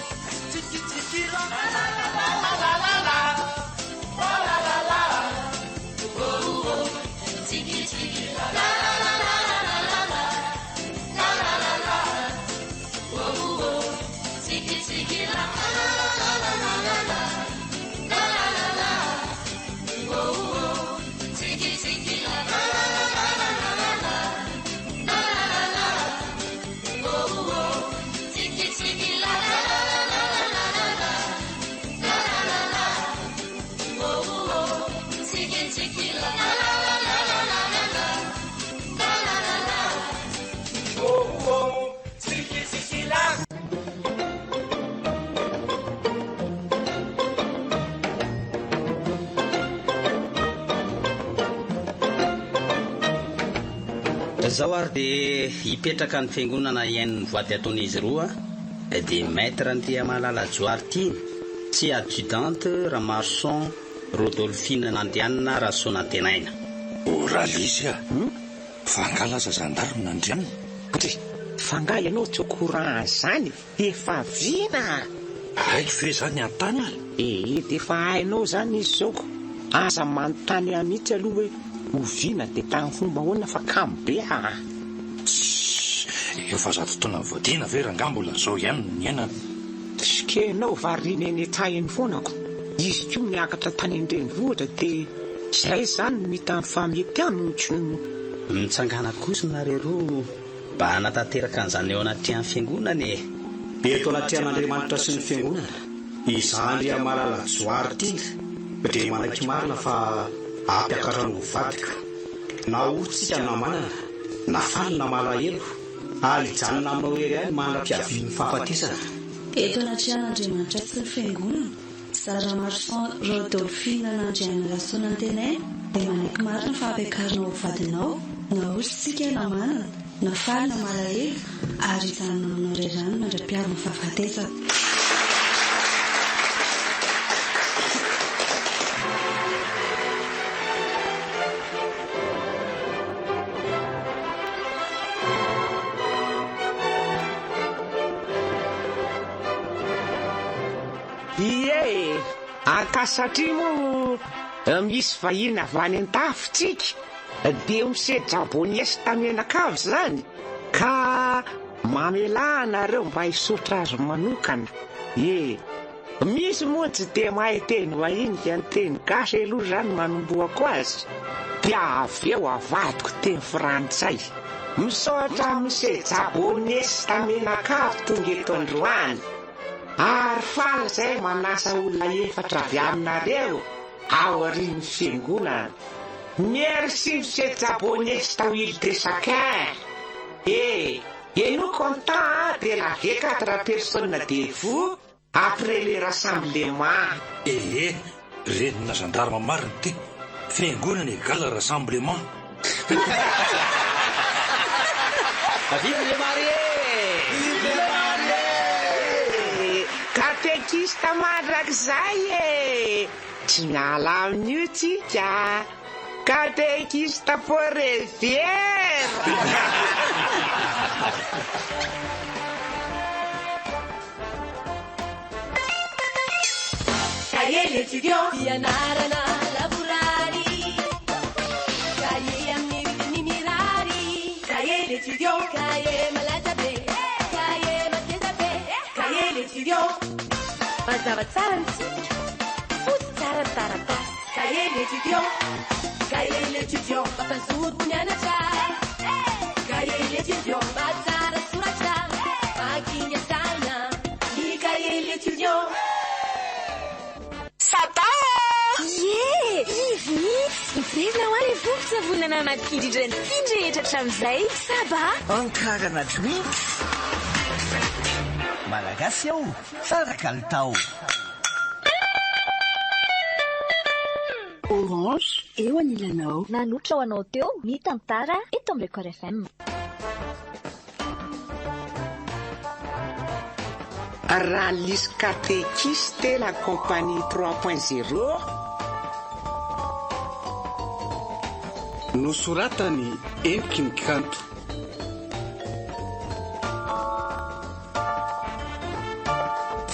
tsikitsikila zaho ary dia hipetraka ny fiangonana iain'ny voady ataon'izy roa dia maître an'ity Malala Joartiny sy adjudante Ramarson Rodolphine Nandianina Rasonantenaina. Oralisy fangalaza zandarina Nandrianina. Fanga ianao tsy courant zany efa vina. Ay fe zany antany. Dia efa hainao zany izy zao aza manontany amitsy aloha hoe ovina dia tany fomba hoana fa kamo be efa zato taona voadina ve rangambola zao ihany ny ainana. Sikenao variana eny an-trahiny foanako. Izy koa miakatra tany an-drenivohitra dia izay zany no hita amin'ny famety mitsangana kosa nareo roa mba hanatanteraka an'izany eo anaty amin'ny fiangonana eto anaty an'Andriamanitra sy ny fiangonana izany Malala Joartiny dia manaiky marina fa ampiakatra no vadika na otsika namanana na falina malahelo alijanona aminao ery any manam-piavian'ny fahafatesana. Eto anaty an'Andriamanitra sy ny fiangonana Ramarson Rodolphine Nandianina Rasonantenaina dia manaiky marina fa ampiakarina ho vadinao na otsika namanana na falina malahelo ary hijanona aminao iray rano mandra-piavin'ny fahafatesana. Satria moa misy vahiny avy any an-tafitsika dia misedy jaboniesy tamenakavy zany ka mamelahana reo mba hisotra azy manokana. Misy moa tsy dia mahay teny vahiny dia ny teny gasy aloha zany manomboako azy dia avy eo avadiko teny frantsay misaotra misedy jaboniesy tamenakavy tonga eto androany. Ary fala zay manasa olona efatra avy aminareo ao aorian'ny fiangonana. Merci monsieur Jabonesy Tawil Desakin. Et nous comptons de la vie 4 personnes de vous après le rassemblement. Renina gendarme marina ty fiangonana égale rassemblement. Vive les mariés! Vive les mariés! Katekista mandrakizay tsy miala amin'io tsika. Katekista forever. Cahier l'étudiant, Yanarana, lavorari. Cahier amni mirari. Cahier l'étudiant, cahier malatabe. Cahier matetabe. Cahier l'étudiant. Bazavatsarantsi. Futsaratarata. Cahier l'étudiant. Cahier l'étudiant. Papazout punyanacha. Cahier l'étudiant. Bazaratsuracha. Makinya sana. Ni cahier l'étudiant. Mivena ho any vovon-tsavonana anaty kindrindrany tindrehetra hatramin'izay saba ankarana drinks malagasy ao tsara kalitao Orange eo anilanao nanotra ho anao teo ny tantara eto amin'ny Record FM. Rallye catéchiste la compagnie 3.0 nosoratany Henriky ny kanto.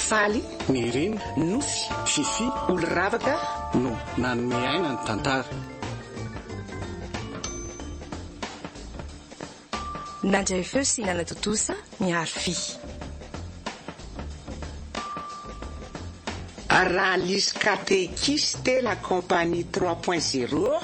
Faly Nirina Nofy Fifi Oloravaka no nanome aina ny tantara. Nandray feo sy nana totosa miaro fi. Rallye catéchiste la compagnie 3.0